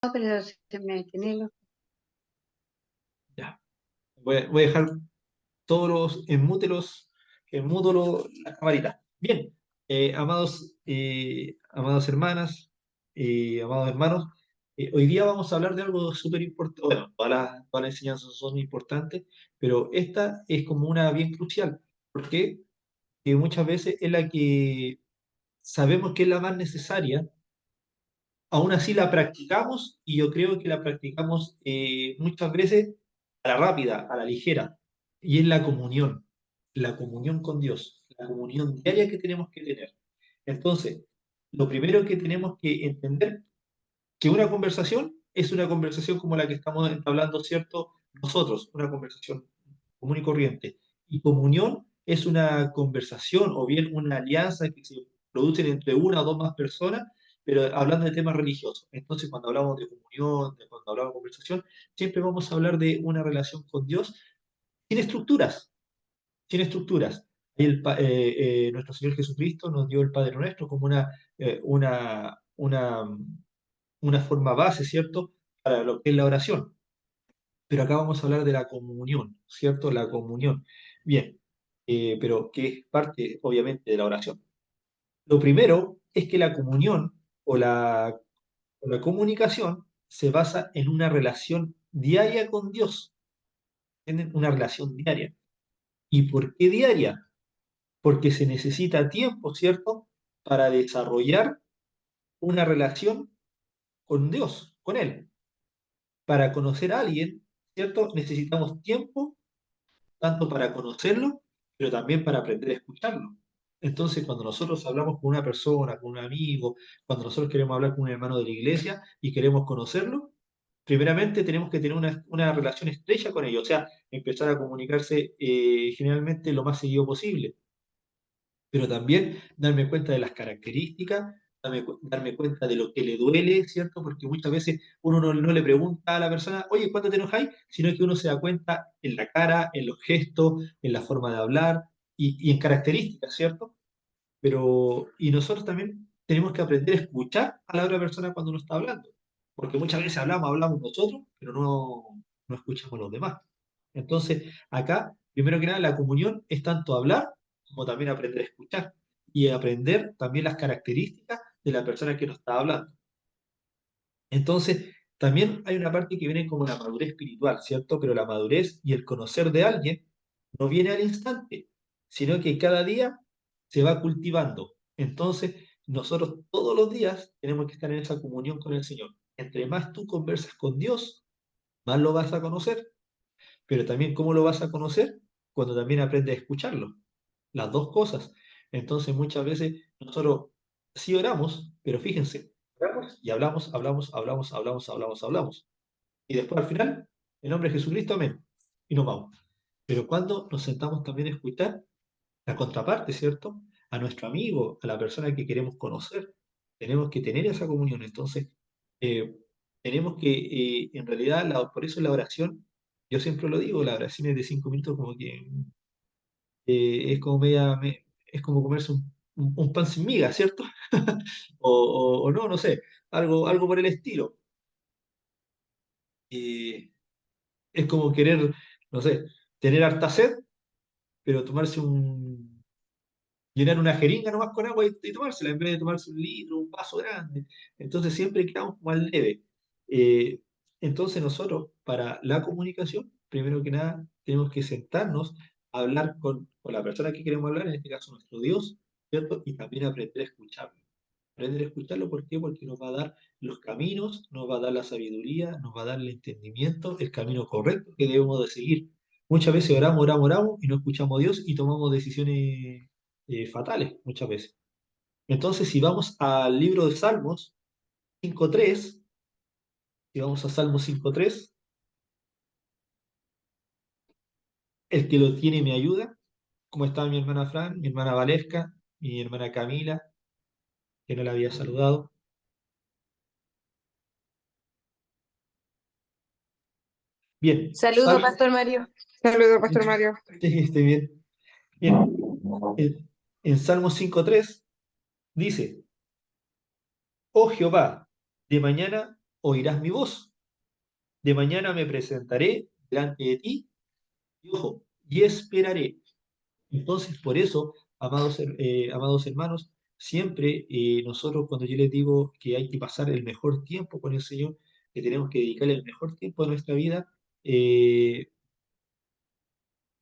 pero se me tiene Ya. Voy a dejar todos en mute la camarita. Bien, amadas hermanas, amados hermanos, hoy día vamos a hablar de algo súper importante. Bueno, todas las enseñanzas son importantes, pero esta es como una bien crucial, porque muchas veces es la que sabemos que es la más necesaria. Aún así la practicamos y yo creo que la practicamos muchas veces a la rápida, a la ligera, y es la comunión con Dios, la comunión diaria que tenemos que tener. Entonces, lo primero que tenemos que entender que una conversación es una conversación como la que estamos hablando, ¿cierto? Nosotros, una conversación común y corriente. Y comunión es una conversación o bien una alianza que se produce entre una o dos más personas, pero hablando de temas religiosos. Entonces, cuando hablamos de comunión, cuando hablamos de conversación, siempre vamos a hablar de una relación con Dios sin estructuras, sin estructuras. Nuestro Señor Jesucristo nos dio el Padre Nuestro como eh, una, una, una forma base, ¿cierto?, para lo que es la oración. Pero acá vamos a hablar de la comunión, ¿cierto? La comunión. Bien, pero que es parte, obviamente, de la oración. Lo primero es que la comunión o la comunicación se basa en una relación diaria con Dios. ¿Entienden? Una relación diaria. ¿Y por qué diaria? Porque se necesita tiempo, ¿cierto?, para desarrollar una relación con Dios, con Él. Para conocer a alguien, ¿cierto? Necesitamos tiempo, tanto para conocerlo, pero también para aprender a escucharlo. Entonces, cuando nosotros hablamos con una persona, con un amigo, cuando nosotros queremos hablar con un hermano de la iglesia y queremos conocerlo, primeramente tenemos que tener una relación estrecha con ellos, o sea, empezar a comunicarse generalmente lo más seguido posible, pero también darme cuenta de las características, darme cuenta de lo que le duele, ¿cierto? Porque muchas veces uno no le pregunta a la persona, oye, ¿cuándo te enojáis? Sino que uno se da cuenta en la cara, en los gestos, en la forma de hablar y en características, ¿cierto? Y nosotros también tenemos que aprender a escuchar a la otra persona cuando nos está hablando, porque muchas veces hablamos nosotros, pero no escuchamos a los demás. Entonces, acá, primero que nada, la comunión es tanto hablar como también aprender a escuchar y aprender también las características de la persona que nos está hablando. Entonces, también hay una parte que viene como la madurez espiritual, ¿cierto? Pero la madurez y el conocer de alguien no viene al instante, sino que cada día se va cultivando. Entonces, nosotros todos los días tenemos que estar en esa comunión con el Señor. Entre más tú conversas con Dios, más lo vas a conocer. Pero también, ¿cómo lo vas a conocer? Cuando también aprendes a escucharlo. Las dos cosas. Entonces, muchas veces nosotros sí oramos, pero fíjense, oramos y hablamos. Y después al final, en nombre de Jesucristo, amén. Y nos vamos. Pero cuando nos sentamos también a escuchar la contraparte, ¿cierto? A nuestro amigo, a la persona que queremos conocer, tenemos que tener esa comunión. Entonces, eh, tenemos que, en realidad, por eso la oración, yo siempre lo digo, la oración es de 5 minutos, como que es como es como comerse un pan sin miga, ¿cierto? O no, no sé, algo por el estilo. Eh, es como querer, no sé, tener harta sed, pero llenar una jeringa nomás con agua y tomársela, en vez de tomarse un litro, un vaso grande. Entonces siempre quedamos como al leve. Eh, entonces nosotros, para la comunicación, primero que nada, tenemos que sentarnos a hablar con la persona que queremos hablar, en este caso nuestro Dios, ¿cierto? Y también aprender a escucharlo. Aprender a escucharlo, ¿por qué? Porque nos va a dar los caminos, nos va a dar la sabiduría, nos va a dar el entendimiento, el camino correcto que debemos de seguir. Muchas veces oramos y no escuchamos a Dios y tomamos decisiones fatales, muchas veces. Entonces, si vamos al libro de Salmos 5.3, si vamos a Salmos 5.3, el que lo tiene me ayuda, como está mi hermana Fran, mi hermana Valesca, mi hermana Camila, que no la había saludado. Bien, Saludo, Pastor Mario. Saludos, Pastor Mario. Sí, estoy bien. Bien, en Salmos 5.3 dice, oh Jehová, de mañana oirás mi voz. De mañana me presentaré delante de ti, y ojo, y esperaré. Entonces, por eso, amados hermanos, siempre nosotros cuando yo les digo que hay que pasar el mejor tiempo con el Señor, que tenemos que dedicarle el mejor tiempo de nuestra vida, eh,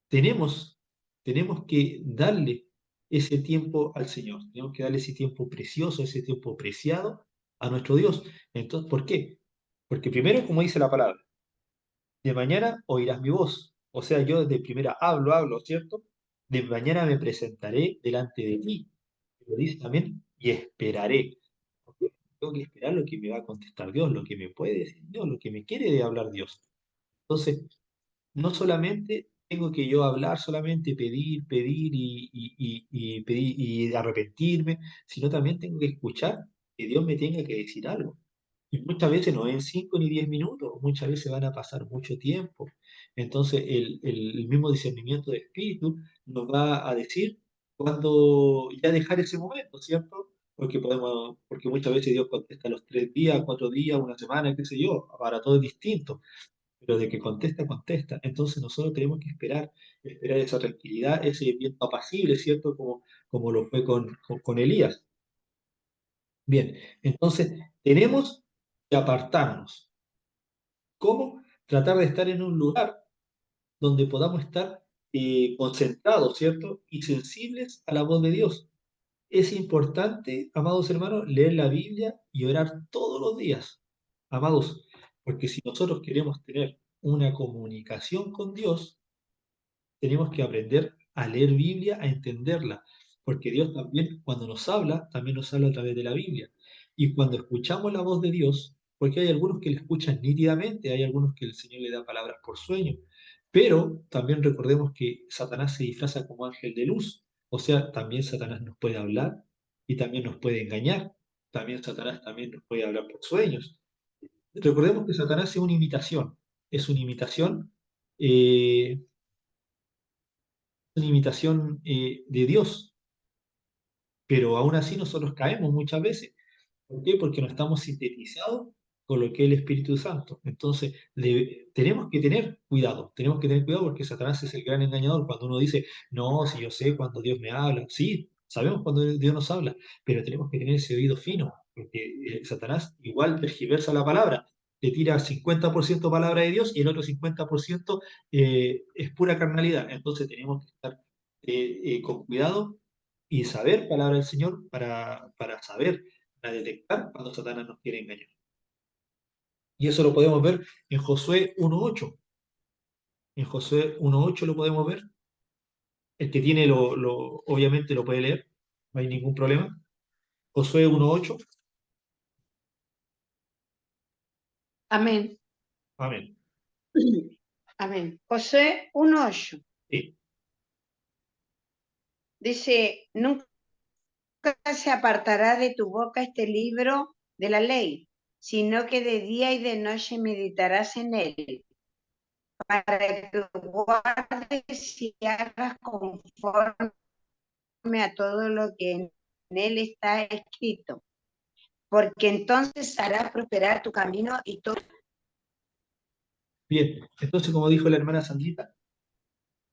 tenemos, tenemos que darle ese tiempo al Señor, tenemos que darle ese tiempo precioso, ese tiempo preciado a nuestro Dios. Entonces, ¿por qué? Porque primero, como dice la palabra, de mañana oirás mi voz. O sea, yo de primera hablo, ¿cierto? De mañana me presentaré delante de ti. Pero dice también, y esperaré. Porque tengo que esperar lo que me va a contestar Dios, lo que me puede decir Dios, lo que me quiere hablar Dios. Entonces, no solamente tengo que yo hablar, solamente pedir y pedir y arrepentirme, sino también tengo que escuchar que Dios me tenga que decir algo. Y muchas veces no en 5 ni 10 minutos, muchas veces van a pasar mucho tiempo. Entonces, el mismo discernimiento de espíritu nos va a decir cuándo ya dejar ese momento, ¿cierto? Porque muchas veces Dios contesta a los 3 días, 4 días, una semana, qué sé yo, para todo es distinto, pero de que contesta, contesta. Entonces nosotros tenemos que esperar esa tranquilidad, ese viento apacible, ¿cierto? Como lo fue con Elías. Bien, entonces tenemos que apartarnos. ¿Cómo? Tratar de estar en un lugar donde podamos estar concentrados, ¿cierto? Y sensibles a la voz de Dios. Es importante, amados hermanos, leer la Biblia y orar todos los días, amados, porque si nosotros queremos tener una comunicación con Dios, tenemos que aprender a leer Biblia, a entenderla, porque Dios también cuando nos habla, también nos habla a través de la Biblia. Y cuando escuchamos la voz de Dios, porque hay algunos que le escuchan nítidamente, hay algunos que el Señor le da palabras por sueño, pero también recordemos que Satanás se disfraza como ángel de luz, o sea, también Satanás nos puede hablar y también nos puede engañar, también Satanás también nos puede hablar por sueños. Recordemos que Satanás es una imitación eh, una imitación de Dios, pero aún así nosotros caemos muchas veces. ¿Por qué? Porque no estamos sintetizados con lo que es el Espíritu Santo. Entonces, tenemos que tener cuidado porque Satanás es el gran engañador. Cuando uno dice, no, si yo sé cuando Dios me habla, sí, sabemos cuando Dios nos habla, pero tenemos que tener ese oído fino, porque Satanás igual tergiversa la palabra. Te tira 50% palabra de Dios y el otro 50% es pura carnalidad. Entonces tenemos que estar con cuidado y saber palabra del Señor para saber a detectar cuando Satanás nos quiere engañar. Y eso lo podemos ver en Josué 1.8. En Josué 1.8 lo podemos ver. El que tiene, obviamente lo puede leer, no hay ningún problema. Josué 1.8. Amén. Amén. Amén. Josué 1:8 Sí, dice, nunca se apartará de tu boca este libro de la ley, sino que de día y de noche meditarás en él, para que guardes y hagas conforme a todo lo que en él está escrito, porque entonces hará prosperar tu camino y todo. bien. Entonces, como dijo la hermana Sandrita,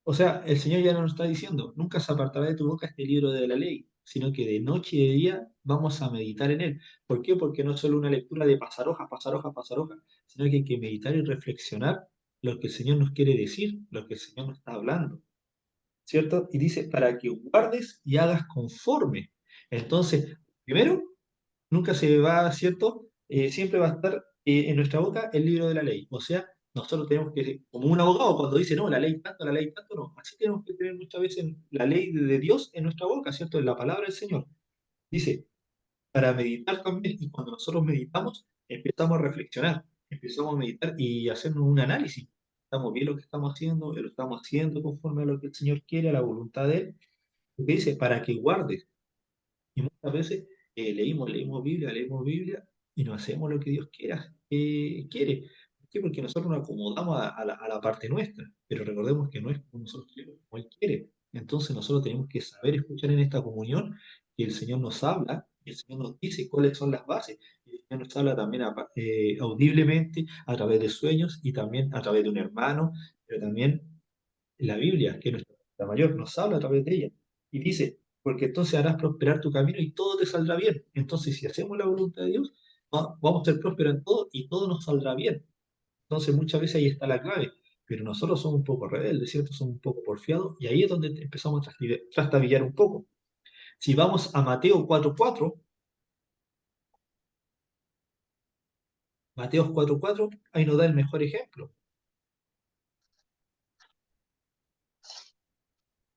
o sea, el Señor ya no nos está diciendo, nunca se apartará de tu boca este libro de la ley, sino que de noche y de día vamos a meditar en él. ¿Por qué? Porque no es solo una lectura de pasar hoja, pasar hoja, pasar hoja, sino que hay que meditar y reflexionar lo que el Señor nos quiere decir, lo que el Señor nos está hablando, ¿cierto? Y dice, para que guardes y hagas conforme. Entonces, primero, nunca se va, ¿cierto? Siempre va a estar en nuestra boca el libro de la ley. O sea, nosotros tenemos que, como un abogado cuando dice, no, la ley tanto, no. Así tenemos que tener muchas veces la ley de Dios en nuestra boca, ¿cierto? En la palabra del Señor. Dice, para meditar también, y cuando nosotros meditamos, empezamos a reflexionar, empezamos a meditar y hacernos un análisis. ¿Estamos bien lo que estamos haciendo? ¿Lo estamos haciendo conforme a lo que el Señor quiere, a la voluntad de Él? Porque dice, para que guardes. Y muchas veces leímos Biblia y no hacemos lo que Dios quiere. ¿Por qué? Porque nosotros nos acomodamos a la parte nuestra, pero recordemos que no es como nosotros queremos, como Él quiere. Entonces nosotros tenemos que saber escuchar en esta comunión que el Señor nos habla y el Señor nos dice cuáles son las bases. Y el Señor nos habla también audiblemente a través de sueños y también a través de un hermano, pero también la Biblia, que es nuestra mayor, nos habla a través de ella. Y dice, porque entonces harás prosperar tu camino y todo te saldrá bien. Entonces, si hacemos la voluntad de Dios, vamos a ser prósperos en todo y todo nos saldrá bien. Entonces, muchas veces ahí está la clave. Pero nosotros somos un poco rebeldes, ¿cierto? Somos un poco porfiados y ahí es donde empezamos a trastabillar un poco. Si vamos a Mateo 4:4, Mateo 4:4, ahí nos da el mejor ejemplo,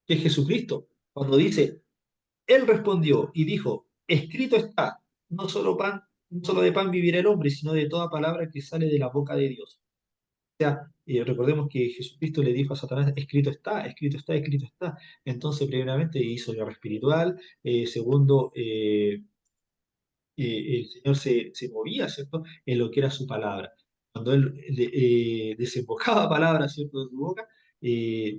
que es Jesucristo, cuando dice, Él respondió y dijo, escrito está, no solo de pan vivirá el hombre, sino de toda palabra que sale de la boca de Dios. O sea, recordemos que Jesucristo le dijo a Satanás, escrito está, escrito está, escrito está. Entonces, primeramente hizo guerra espiritual, segundo, el Señor se movía, ¿cierto?, en lo que era su palabra. Cuando Él desembocaba palabras, ¿cierto?, de su boca,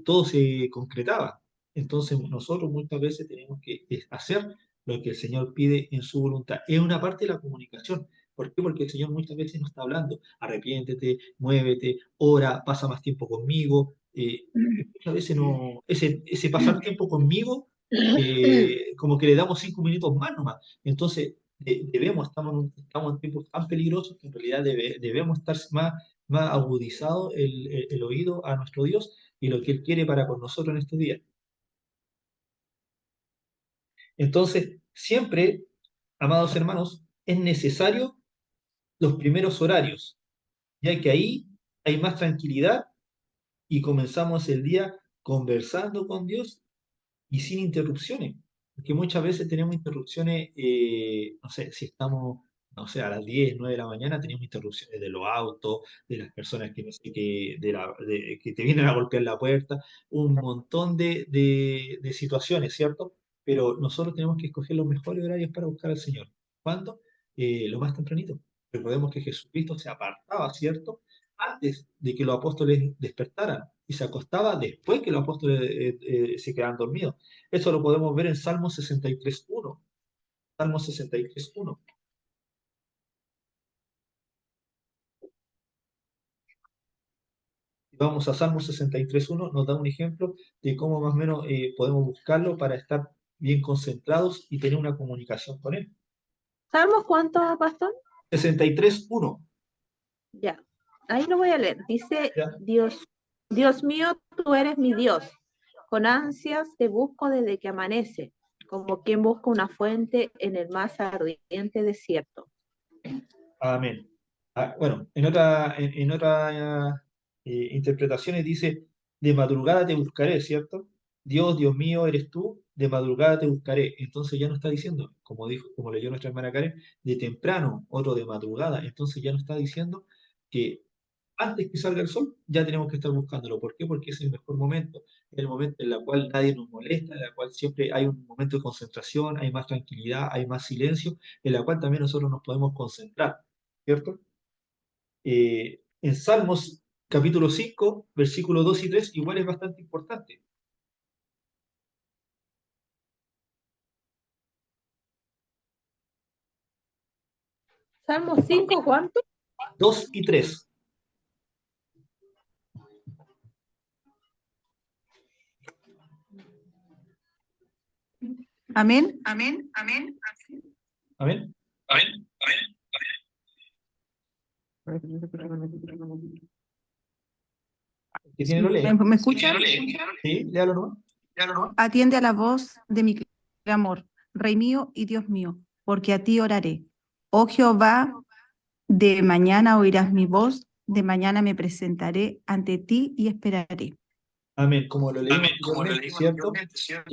todo se concretaba. Entonces nosotros muchas veces tenemos que hacer lo que el Señor pide en su voluntad. Es una parte de la comunicación. ¿Por qué? Porque el Señor muchas veces nos está hablando, arrepiéntete, muévete, ora, pasa más tiempo conmigo. Muchas veces no, ese pasar tiempo conmigo, como que le damos 5 minutos más nomás. Entonces, estamos en tiempos tan peligrosos que en realidad debemos estar más agudizados el oído a nuestro Dios y lo que Él quiere para con nosotros en estos días. Entonces, siempre, amados hermanos, es necesario los primeros horarios, ya que ahí hay más tranquilidad y comenzamos el día conversando con Dios y sin interrupciones, porque muchas veces tenemos interrupciones, no sé, si estamos, no sé, a las 10 9 de la mañana, tenemos interrupciones de los autos, de las personas que no sé, que te vienen a golpear la puerta, un montón de situaciones, ¿cierto? Pero nosotros tenemos que escoger los mejores horarios para buscar al Señor. ¿Cuándo? Lo más tempranito. Recordemos que Jesucristo se apartaba, ¿cierto?, antes de que los apóstoles despertaran y se acostaba después que los apóstoles se quedaban dormidos. Eso lo podemos ver en Salmo 63:1. Salmo 63:1. Vamos a Salmo 63:1, nos da un ejemplo de cómo más o menos podemos buscarlo para estar bien concentrados y tener una comunicación con Él. ¿Salmos cuánto, pastor? 63:1. Ya, ahí lo voy a leer. Dice, ¿Ya? Dios mío, tú eres mi Dios. Con ansias te busco desde que amanece, como quien busca una fuente en el más ardiente desierto. Amén. Bueno, en otra interpretaciones dice, de madrugada te buscaré, ¿cierto? Dios, Dios mío, eres tú, de madrugada te buscaré. Entonces ya no está diciendo, como dijo, como leyó nuestra hermana Karen, de temprano, otro de madrugada. Entonces ya no está diciendo que antes que salga el sol ya tenemos que estar buscándolo. ¿Por qué? Porque es el mejor momento. Es el momento en el cual nadie nos molesta, en el cual siempre hay un momento de concentración, hay más tranquilidad, hay más silencio, en la cual también nosotros nos podemos concentrar. ¿Cierto? En Salmos capítulo 5 versículos 2 y 3 igual es bastante importante. Salmo 5, ¿cuánto? 2 y 3. Amén. Amén. ¿Qué tiene lo lee? ¿Me escuchan? Sí, léalo nomás. Atiende a la voz de mi clamor, Rey mío y Dios mío, porque a ti oraré. Oh Jehová, de mañana oirás mi voz, de mañana me presentaré ante ti y esperaré. Amén. Como lo leímos anteriormente, ¿cierto?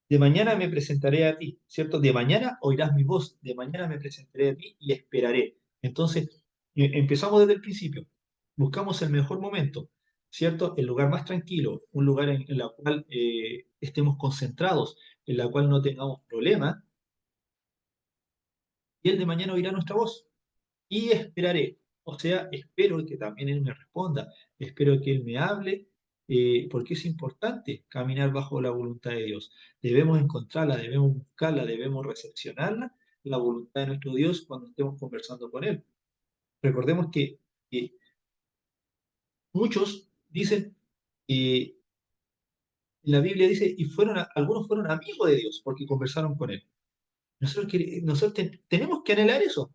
De mañana me presentaré a ti, ¿cierto? De mañana oirás mi voz, de mañana me presentaré a ti y esperaré. Entonces, empezamos desde el principio. Buscamos el mejor momento, ¿cierto? El lugar más tranquilo, un lugar en el cual estemos concentrados, en la cual no tengamos problemas, y el de mañana oirá nuestra voz y esperaré. O sea, espero que también Él me responda, espero que Él me hable, porque es importante caminar bajo la voluntad de Dios. Debemos encontrarla, debemos buscarla, debemos recepcionarla la voluntad de nuestro Dios cuando estemos conversando con Él. Recordemos que muchos dicen, la Biblia dice, algunos fueron amigos de Dios porque conversaron con Él. Nosotros tenemos que anhelar eso.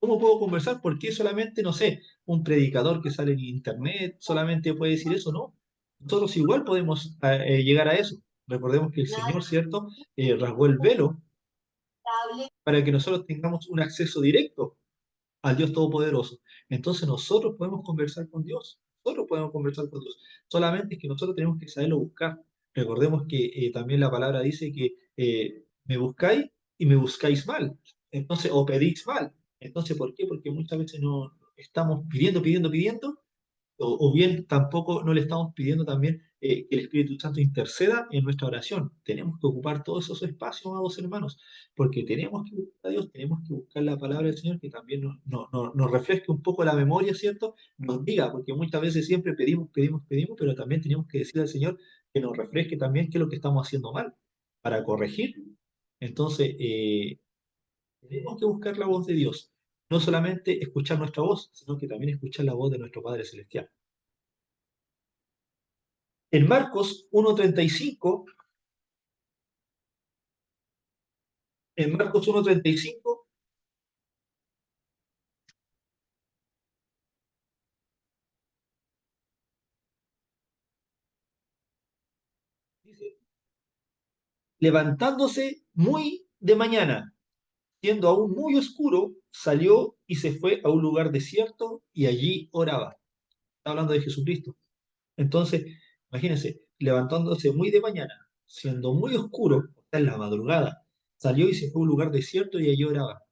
¿Cómo puedo conversar? ¿Por qué solamente, no sé, un predicador que sale en internet solamente puede decir eso? No. Nosotros igual podemos llegar a eso. Recordemos que el Señor, ¿cierto? Rasgó el velo para que nosotros tengamos un acceso directo al Dios Todopoderoso. Entonces nosotros podemos conversar con Dios. Nosotros podemos conversar con Dios. Solamente es que nosotros tenemos que saberlo buscar. Recordemos que también la palabra dice que me buscáis y me buscáis mal. Entonces, o pedís mal. Entonces, ¿por qué? Porque muchas veces no estamos pidiendo, o bien tampoco no le estamos pidiendo también que el Espíritu Santo interceda en nuestra oración. Tenemos que ocupar todos esos espacios, amados hermanos, porque tenemos que buscar a Dios, tenemos que buscar la palabra del Señor que también nos refresque un poco la memoria, ¿cierto? Nos diga, porque muchas veces siempre pedimos, pero también tenemos que decirle al Señor que nos refresque también qué es lo que estamos haciendo mal para corregir. Entonces, tenemos que buscar la voz de Dios. No solamente escuchar nuestra voz, sino que también escuchar la voz de nuestro Padre Celestial. En Marcos 1:35, en Marcos 1:35 dice, levantándose muy de mañana, siendo aún muy oscuro, salió y se fue a un lugar desierto y allí oraba. Está hablando de Jesucristo. Entonces, imagínense, levantándose muy de mañana, siendo muy oscuro, está en la madrugada, salió y se fue a un lugar desierto y allí oraba.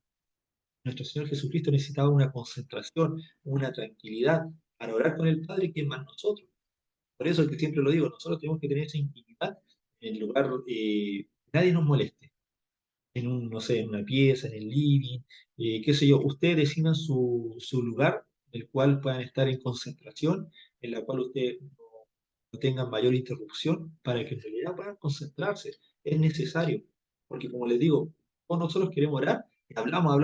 Nuestro Señor Jesucristo necesitaba una concentración, una tranquilidad para orar con el Padre, que es más nosotros. Por eso que siempre lo digo, nosotros tenemos que tener esa intimidad en el lugar, que nadie nos moleste, en no sé, en una pieza, en el living, qué sé yo, ustedes designan su lugar en el cual puedan estar en concentración, en la cual ustedes no tengan mayor interrupción para que en realidad puedan concentrarse. Es necesario, porque como les digo, todos nosotros queremos orar, y hablamos,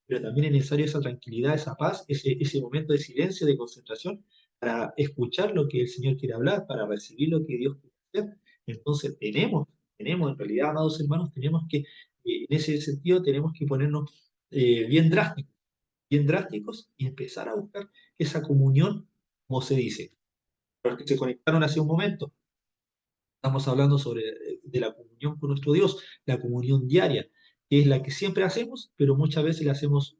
pero también es necesario esa tranquilidad, esa paz, ese momento de silencio, de concentración, para escuchar lo que el Señor quiere hablar, para recibir lo que Dios quiere hacer. Entonces tenemos en realidad, amados hermanos, tenemos que, en ese sentido, tenemos que ponernos bien drásticos y empezar a buscar esa comunión, como se dice. Los que se conectaron hace un momento, estamos hablando de la comunión con nuestro Dios, la comunión diaria, que es la que siempre hacemos, pero muchas veces la hacemos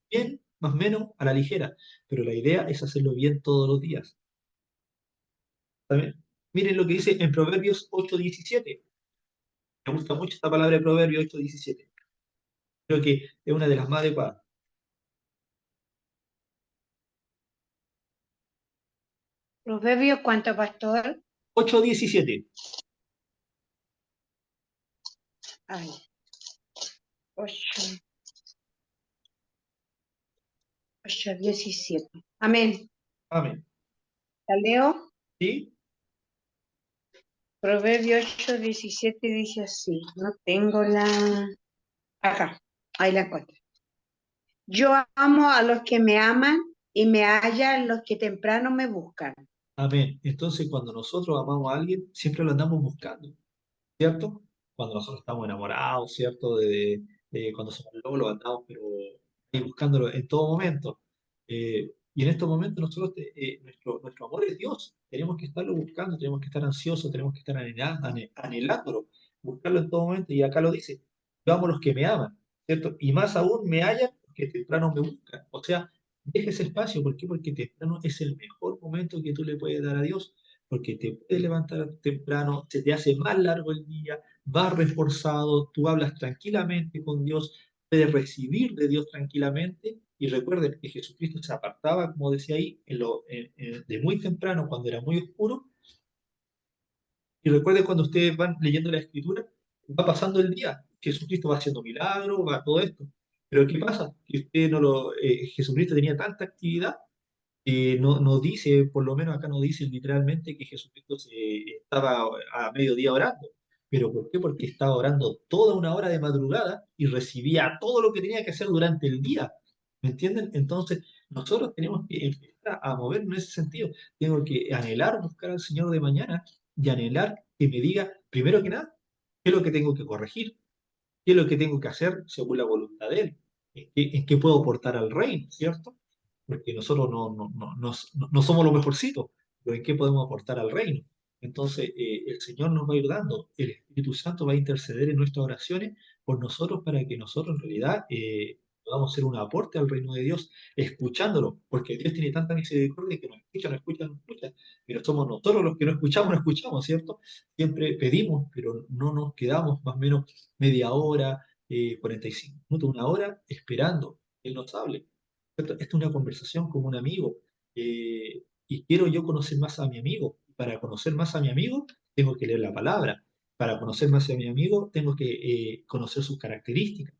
bien, más o menos, a la ligera. Pero la idea es hacerlo bien todos los días. ¿Saben? Miren lo que dice en Proverbios 8:17. Me gusta mucho esta palabra de Proverbios 8:17. Creo que es una de las más adecuadas. Proverbios, ¿cuánto, pastor? 8:17. Ay, 8:17. Amén. Amén. ¿La leo? ¿Sí? Proverbios 8:17 dice así. No tengo la... Acá, ahí la encuentro. Yo amo a los que me aman y me hallan los que temprano me buscan. Amén. Entonces, cuando nosotros amamos a alguien, siempre lo andamos buscando, ¿cierto? Cuando nosotros estamos enamorados, ¿cierto? Cuando somos locos, lo andamos, pero ahí buscándolo en todo momento. Y en estos momentos nosotros, nuestro amor es Dios. Tenemos que estarlo buscando, tenemos que estar ansiosos, tenemos que estar anhelándolo, buscarlo en todo momento. Y acá lo dice, yo amo a los que me aman, ¿cierto? Y más aún me hallan los que temprano me buscan. O sea, deja ese espacio. ¿Por qué? Porque temprano es el mejor momento que tú le puedes dar a Dios, porque te puedes levantar temprano, se te hace más largo el día, vas reforzado, tú hablas tranquilamente con Dios, puedes recibir de Dios tranquilamente. Y recuerden que Jesucristo se apartaba, como decía ahí, de muy temprano, cuando era muy oscuro. Y recuerden cuando ustedes van leyendo la Escritura, va pasando el día, Jesucristo va haciendo milagros, va todo esto. Pero ¿qué pasa? Que Jesucristo tenía tanta actividad, no dice, por lo menos acá no dice literalmente que Jesucristo estaba a mediodía orando. ¿Pero por qué? Porque estaba orando toda una hora de madrugada y recibía todo lo que tenía que hacer durante el día. ¿Me entienden? Entonces, nosotros tenemos que empezar a movernos en ese sentido. Tengo que anhelar buscar al Señor de mañana y anhelar que me diga, primero que nada, qué es lo que tengo que corregir, qué es lo que tengo que hacer según la voluntad de Él, en qué puedo aportar al reino, ¿cierto? Porque nosotros no somos los mejorcitos, pero en qué podemos aportar al reino. Entonces, el Señor nos va a ir dando, el Espíritu Santo va a interceder en nuestras oraciones por nosotros para que nosotros en realidad podamos hacer un aporte al reino de Dios, escuchándolo, porque Dios tiene tanta misericordia que nos escucha, nos escucha, nos escucha, pero somos nosotros los que no escuchamos, no escuchamos, ¿cierto? Siempre pedimos, pero no nos quedamos más o menos media hora, 45 minutos, una hora, esperando que Él nos hable. Esta es una conversación con un amigo, y quiero yo conocer más a mi amigo. Para conocer más a mi amigo, tengo que leer la palabra. Para conocer más a mi amigo, tengo que conocer sus características.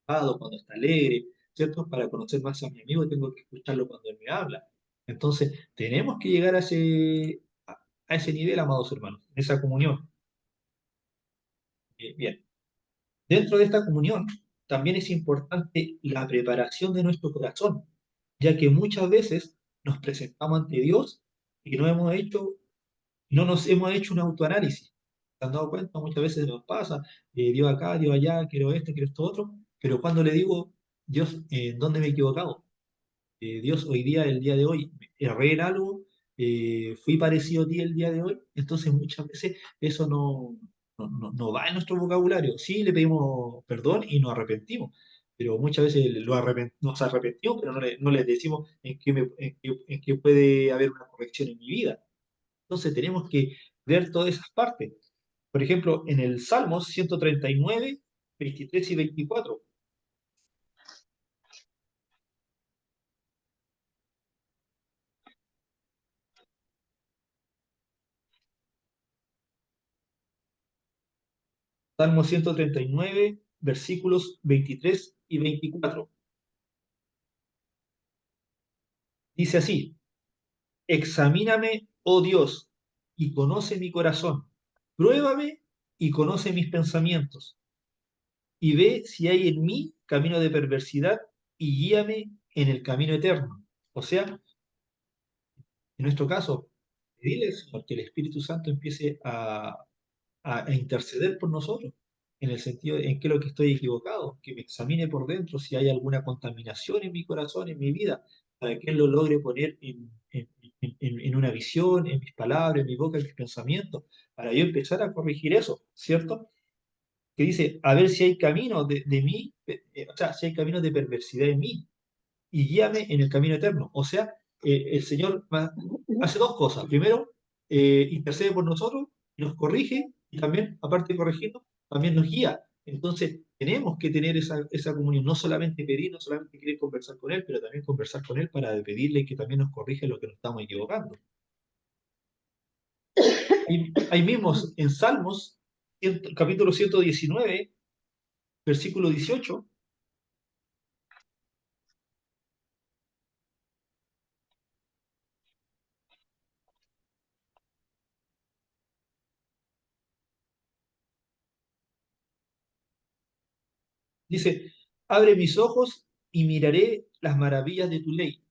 Cuando está alegre, ¿cierto? Para conocer más a mi amigo, tengo que escucharlo cuando él me habla. Entonces, tenemos que llegar a ese nivel, amados hermanos, esa comunión. Bien. Dentro de esta comunión también es importante la preparación de nuestro corazón, ya que muchas veces nos presentamos ante Dios y no nos hemos hecho un autoanálisis. ¿Se han dado cuenta? Muchas veces nos pasa, Dios acá, Dios allá, quiero esto otro, pero cuando le digo, Dios, ¿en dónde me he equivocado? Dios, hoy día, el día de hoy, erré en algo, fui parecido a ti el día de hoy, entonces muchas veces eso no va en nuestro vocabulario. Sí, le pedimos perdón y nos arrepentimos, pero muchas veces nos arrepentimos, pero no le decimos en qué puede haber una corrección en mi vida. Entonces tenemos que ver todas esas partes. Por ejemplo, en el Salmos 139, 23 y 24. Salmo 139, versículos 23 y 24. Dice así: examíname, oh Dios, y conoce mi corazón. Pruébame y conoce mis pensamientos. Y ve si hay en mí camino de perversidad y guíame en el camino eterno. O sea, en nuestro caso, pedirle, Señor, que el Espíritu Santo empiece a interceder por nosotros, en el sentido de en qué es lo que estoy equivocado, que me examine por dentro si hay alguna contaminación en mi corazón, en mi vida, para que Él lo logre poner en una visión, en mis palabras, en mi boca, en mis pensamientos, para yo empezar a corregir eso, ¿cierto? Que dice, a ver si hay camino de mí, o sea, si hay camino de perversidad en mí, y guíame en el camino eterno. O sea, el Señor hace dos cosas. Primero, intercede por nosotros y nos corrige, y también, aparte de corregirnos, también nos guía. Entonces, tenemos que tener esa comunión, no solamente pedir, no solamente querer conversar con Él, pero también conversar con Él para pedirle que también nos corrija lo que nos estamos equivocando. Ahí mismo, en Salmos, capítulo 119, versículo 18, dice, abre mis ojos y miraré las maravillas de tu ley.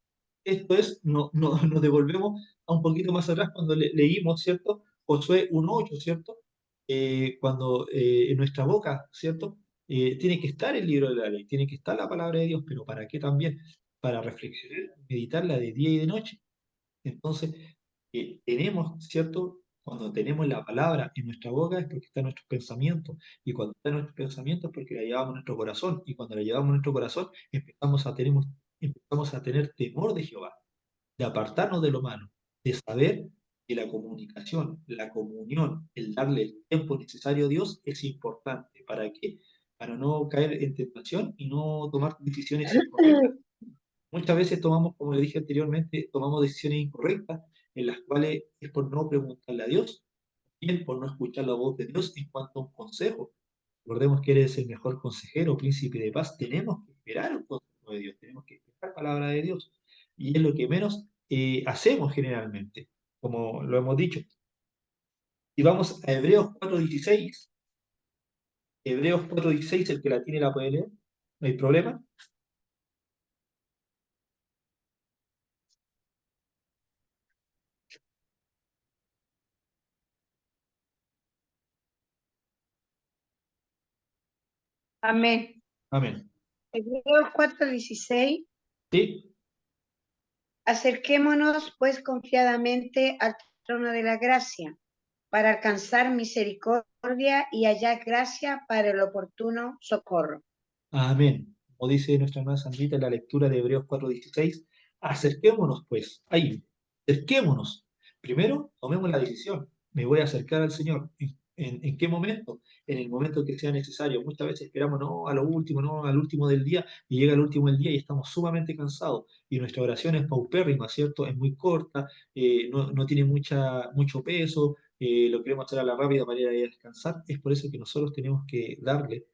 Esto es, nos devolvemos a un poquito más atrás cuando leímos, ¿cierto? Josué 1:8, ¿cierto? Cuando en nuestra boca, ¿cierto? Tiene que estar el libro de la ley, tiene que estar la palabra de Dios, pero ¿para qué también? Para reflexionar, meditarla de día y de noche. Entonces, tenemos, ¿cierto? Cuando tenemos la palabra en nuestra boca es porque está en nuestros pensamientos. Y cuando está en nuestros pensamientos es porque la llevamos en nuestro corazón. Y cuando la llevamos en nuestro corazón empezamos a tener temor de Jehová, de apartarnos de lo malo, de saber que la comunicación, la comunión, el darle el tiempo necesario a Dios es importante. ¿Para qué? Para no caer en tentación y no tomar decisiones incorrectas. Muchas veces tomamos, como le dije anteriormente, tomamos decisiones incorrectas en las cuales es por no preguntarle a Dios, bien por no escuchar la voz de Dios en cuanto a un consejo. Recordemos que Él es el mejor consejero, príncipe de paz. Tenemos que esperar un consejo de Dios, tenemos que esperar palabra de Dios. Y es lo que menos hacemos generalmente, como lo hemos dicho. Si vamos a Hebreos 4:16, el que la tiene la puede leer, no hay problema. Amén. Amén. Hebreos 4:16. ¿Sí? Acerquémonos pues confiadamente al trono de la gracia para alcanzar misericordia y hallar gracia para el oportuno socorro. Amén. Como dice nuestra hermana Sandrita en la lectura de Hebreos 4:16, acerquémonos pues, ahí, acerquémonos. Primero, tomemos la decisión. Me voy a acercar al Señor. ¿En qué momento? En el momento que sea necesario. Muchas veces esperamos, no, a lo último, no, al último del día, y llega el último del día y estamos sumamente cansados. Y nuestra oración es paupérrima, ¿cierto? Es muy corta, no tiene mucho peso, lo queremos hacer a la rápida para ir a descansar. Es por eso que nosotros tenemos que darle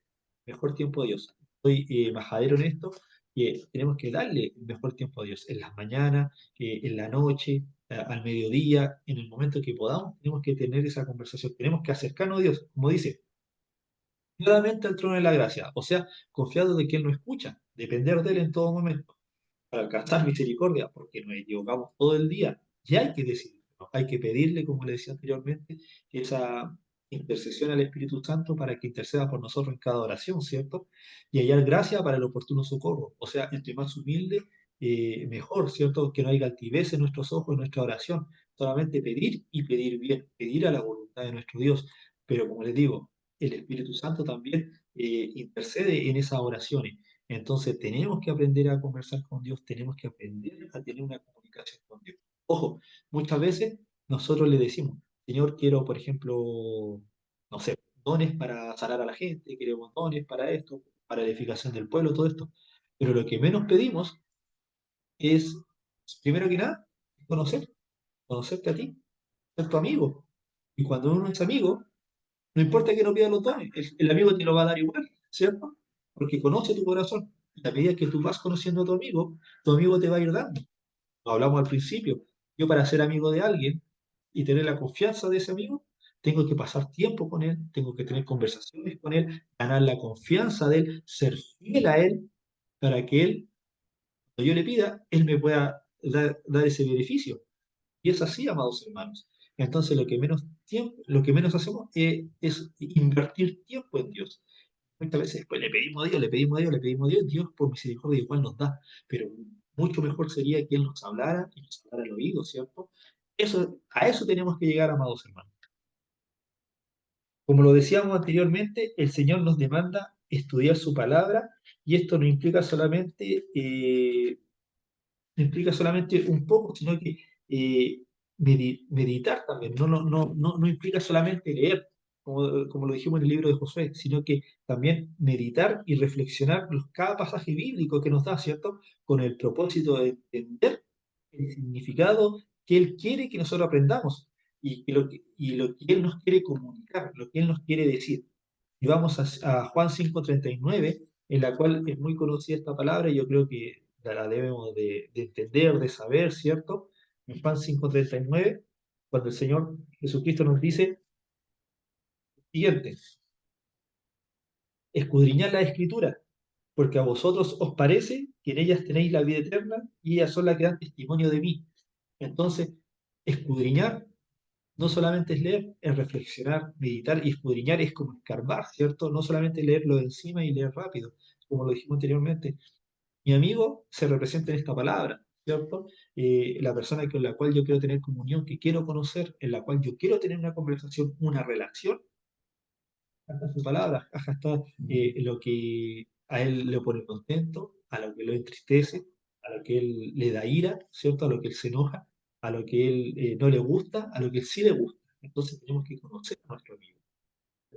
mejor tiempo a Dios. Soy majadero en esto, que tenemos que darle el mejor tiempo a Dios, en las mañanas, en la noche, al mediodía, en el momento que podamos, tenemos que tener esa conversación, tenemos que acercarnos a Dios, como dice, nuevamente al trono de la gracia, o sea, confiado de que Él nos escucha, depender de Él en todo momento para alcanzar misericordia, porque nos equivocamos todo el día, y hay que decidirlo, hay que pedirle, como le decía anteriormente, esa intercesión al Espíritu Santo para que interceda por nosotros en cada oración, ¿cierto? Y hallar gracia para el oportuno socorro, o sea, entre más humilde, mejor, ¿cierto? Que no haya altivez en nuestros ojos, en nuestra oración, solamente pedir y pedir bien, pedir a la voluntad de nuestro Dios, pero como les digo, el Espíritu Santo también intercede en esas oraciones. Entonces tenemos que aprender a conversar con Dios, tenemos que aprender a tener una comunicación con Dios. Ojo, muchas veces nosotros le decimos, Señor, quiero, por ejemplo, no sé, dones para sanar a la gente, queremos dones para esto, para edificación del pueblo, todo esto. Pero lo que menos pedimos es, primero que nada, conocerte a ti, ser tu amigo. Y cuando uno es amigo, no importa que no pida los dones, el amigo te lo va a dar igual, ¿cierto? Porque conoce tu corazón. Y a medida que tú vas conociendo a tu amigo te va a ir dando. Lo hablamos al principio. Yo para ser amigo de alguien y tener la confianza de ese amigo, tengo que pasar tiempo con él, tengo que tener conversaciones con él, ganar la confianza de él, ser fiel a él, para que él, cuando yo le pida, él me pueda dar ese beneficio. Y es así, amados hermanos. Entonces, lo que menos hacemos es invertir tiempo en Dios. Muchas veces pues, le pedimos a Dios, le pedimos a Dios, le pedimos a Dios, Dios por misericordia igual nos da. Pero mucho mejor sería que Él nos hablara y nos hablara al oído, ¿cierto? A eso tenemos que llegar, amados hermanos. Como lo decíamos anteriormente, el Señor nos demanda estudiar su palabra y esto no implica solamente un poco, sino que eh, meditar también, no implica solamente leer, como lo dijimos en el libro de Josué, sino que también meditar y reflexionar cada pasaje bíblico que nos da, ¿cierto? Con el propósito de entender el significado que Él quiere que nosotros aprendamos y lo que Él nos quiere comunicar, lo que Él nos quiere decir. Y vamos a Juan 5:39, en la cual es muy conocida esta palabra y yo creo que la debemos de entender, de saber, ¿cierto? En Juan 5:39, cuando el Señor Jesucristo nos dice lo siguiente, escudriñad la Escritura, porque a vosotros os parece que en ellas tenéis la vida eterna y ellas son las que dan testimonio de mí. Entonces, escudriñar no solamente es leer, es reflexionar, meditar y escudriñar es como escarbar, ¿cierto? No solamente leerlo de encima y leer rápido, como lo dijimos anteriormente. Mi amigo se representa en esta palabra, ¿cierto? La persona con la cual yo quiero tener comunión, que quiero conocer, en la cual yo quiero tener una conversación, una relación, acá su palabra, acá está lo que a él le pone contento, a lo que lo entristece, a lo que él le da ira, ¿cierto? A lo que él se enoja, a lo que él no le gusta, a lo que él sí le gusta. Entonces tenemos que conocer a nuestro amigo.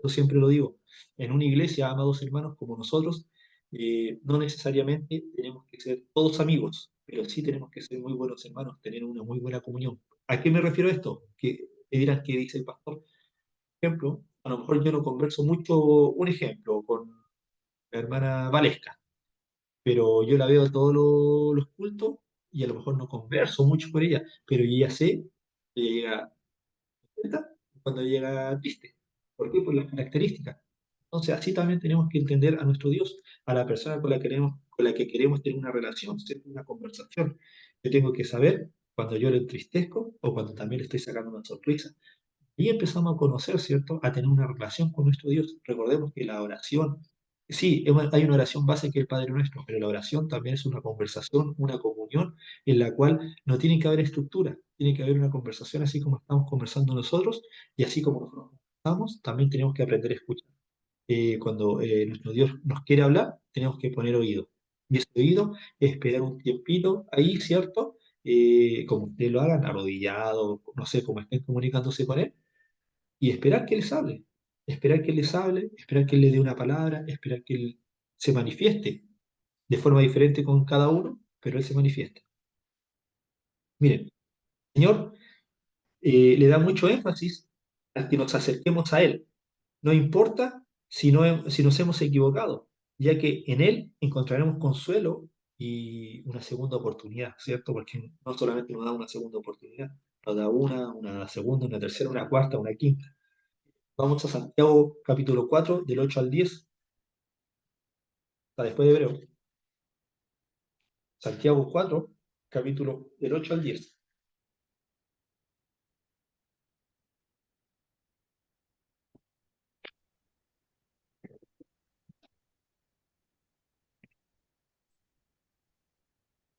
Yo siempre lo digo, en una iglesia, amados hermanos, como nosotros, no necesariamente tenemos que ser todos amigos, pero sí tenemos que ser muy buenos hermanos, tener una muy buena comunión. ¿A qué me refiero a esto? Que dirán que dice el pastor. Por ejemplo, a lo mejor yo no converso mucho, un ejemplo, con la hermana Valesca, pero yo la veo todos los cultos y a lo mejor no converso mucho con ella, pero yo ya sé, ella llega contenta, cuando llega triste. ¿Por qué? Por las características. Entonces, así también tenemos que entender a nuestro Dios, a la persona con la que queremos tener una relación, ¿cierto? Una conversación. Yo tengo que saber cuando yo le entristezco o cuando también le estoy sacando una sonrisa. Y empezamos a conocer, ¿cierto? A tener una relación con nuestro Dios. Recordemos que la oración, sí, hay una oración base que es el Padre Nuestro, pero la oración también es una conversación, una comunión en la cual no tiene que haber estructura, tiene que haber una conversación así como estamos conversando nosotros y así como nosotros conversamos, también tenemos que aprender a escuchar. Cuando nuestro Dios nos quiere hablar, tenemos que poner oído. Y ese oído es esperar un tiempito ahí, ¿cierto? Como ustedes lo hagan, arrodillado, no sé, como estén comunicándose con Él y esperar que Él les hable, esperar que Él les hable, esperar que Él les dé una palabra, esperar que Él se manifieste de forma diferente con cada uno, pero Él se manifiesta. Miren, el Señor le da mucho énfasis a que nos acerquemos a Él. No importa si nos hemos equivocado, ya que en Él encontraremos consuelo y una segunda oportunidad, ¿cierto? Porque no solamente nos da una segunda oportunidad, nos da una segunda, una tercera, una cuarta, una quinta. Vamos a Santiago capítulo 4 del 8 al 10, está después de Hebreo. Santiago 4 capítulo del 8 al 10.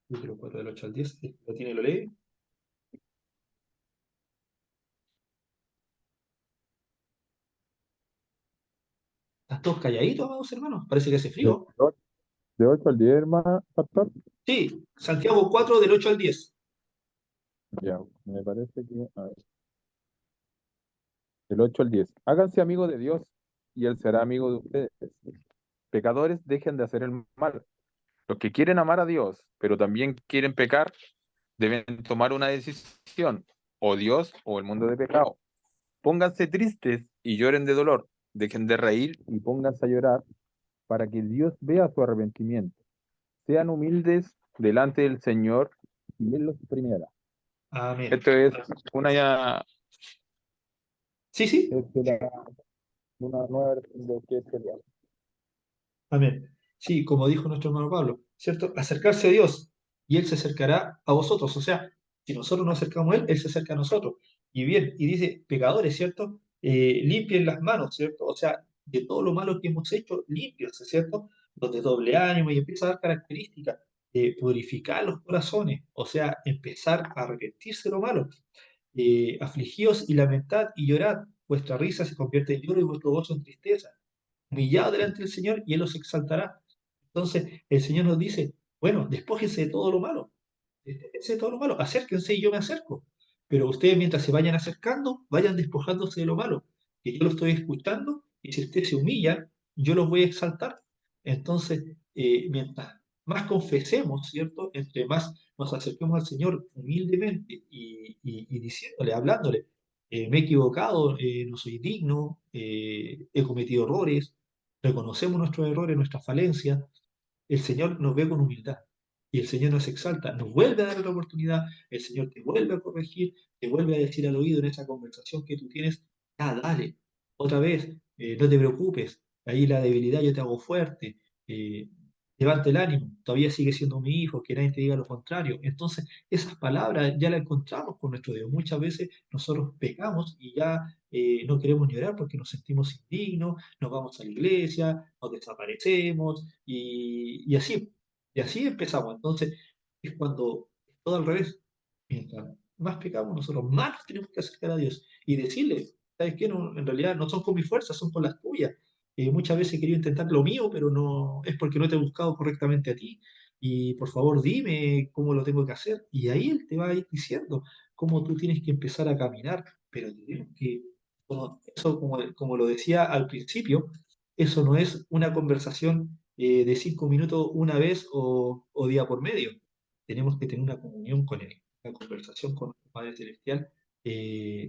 Capítulo 4 del 8 al 10. ¿Lo tiene, lo lee? ¿Están todos calladitos, amados hermanos? Parece que hace De, frío. de 8 al 10, hermano, pastor. Sí, Santiago 4 del 8 al 10. Ya, me parece que, a ver, del 8 al 10. Háganse amigos de Dios y Él será amigo de ustedes. Pecadores, dejen de hacer el mal. Los que quieren amar a Dios, pero también quieren pecar, deben tomar una decisión, o Dios o el mundo de pecado. Pónganse tristes y lloren de dolor. Dejen de reír y pónganse a llorar para que Dios vea su arrepentimiento. Sean humildes delante del Señor y Él los premiará. Amén. Esto es una, Sí, sí. una nueva versión de que es genial. Amén. Sí, como dijo nuestro hermano Pablo, ¿cierto? Acercarse a Dios y Él se acercará a vosotros. O sea, si nosotros nos acercamos a Él, Él se acerca a nosotros. Y bien, y dice, pecadores, ¿cierto? Limpien las manos, ¿cierto? O sea, de todo lo malo que hemos hecho, limpiense, ¿cierto? Los de doble ánimo y empieza a dar características. Purificar los corazones, o sea, empezar a arrepentirse de lo malo. Afligíos y lamentad y llorad. Vuestra risa se convierte en lloro y vuestro gozo en tristeza. Humillado delante del Señor y Él los exaltará. Entonces, el Señor nos dice, bueno, despójense de todo lo malo, despójense de todo lo malo, acérquense y yo me acerco. Pero ustedes mientras se vayan acercando, vayan despojándose de lo malo, que yo lo estoy escuchando y si ustedes se humillan, yo los voy a exaltar. Entonces, mientras más confesemos, ¿cierto? Entre más nos acerquemos al Señor humildemente y diciéndole, hablándole, me he equivocado, no soy digno, he cometido errores, reconocemos nuestros errores, nuestras falencias, el Señor nos ve con humildad y el Señor nos exalta, nos vuelve a dar otra oportunidad, el Señor te vuelve a corregir, te vuelve a decir al oído en esa conversación que tú tienes, dale, otra vez, no te preocupes, ahí la debilidad yo te hago fuerte, eh, levante el ánimo, todavía sigue siendo mi hijo, que nadie te diga lo contrario. Entonces, esas palabras ya las encontramos con nuestro Dios. Muchas veces nosotros pecamos y ya no queremos ni orar porque nos sentimos indignos, nos vamos a la iglesia, nos desaparecemos y así. Y así empezamos. Entonces, es cuando es todo al revés. Mientras más pecamos, nosotros más nos tenemos que acercar a Dios y decirle, ¿sabes qué? No, en realidad no son con mis fuerzas, son con las tuyas. Muchas veces he querido intentar lo mío, pero no es porque no te he buscado correctamente a ti. Y por favor, dime cómo lo tengo que hacer. Y ahí Él te va a ir diciendo cómo tú tienes que empezar a caminar. Pero tenemos que, bueno, eso como lo decía al principio, eso no es una conversación de 5 minutos una vez o día por medio. Tenemos que tener una comunión con Él, una conversación con nuestro Padre Celestial,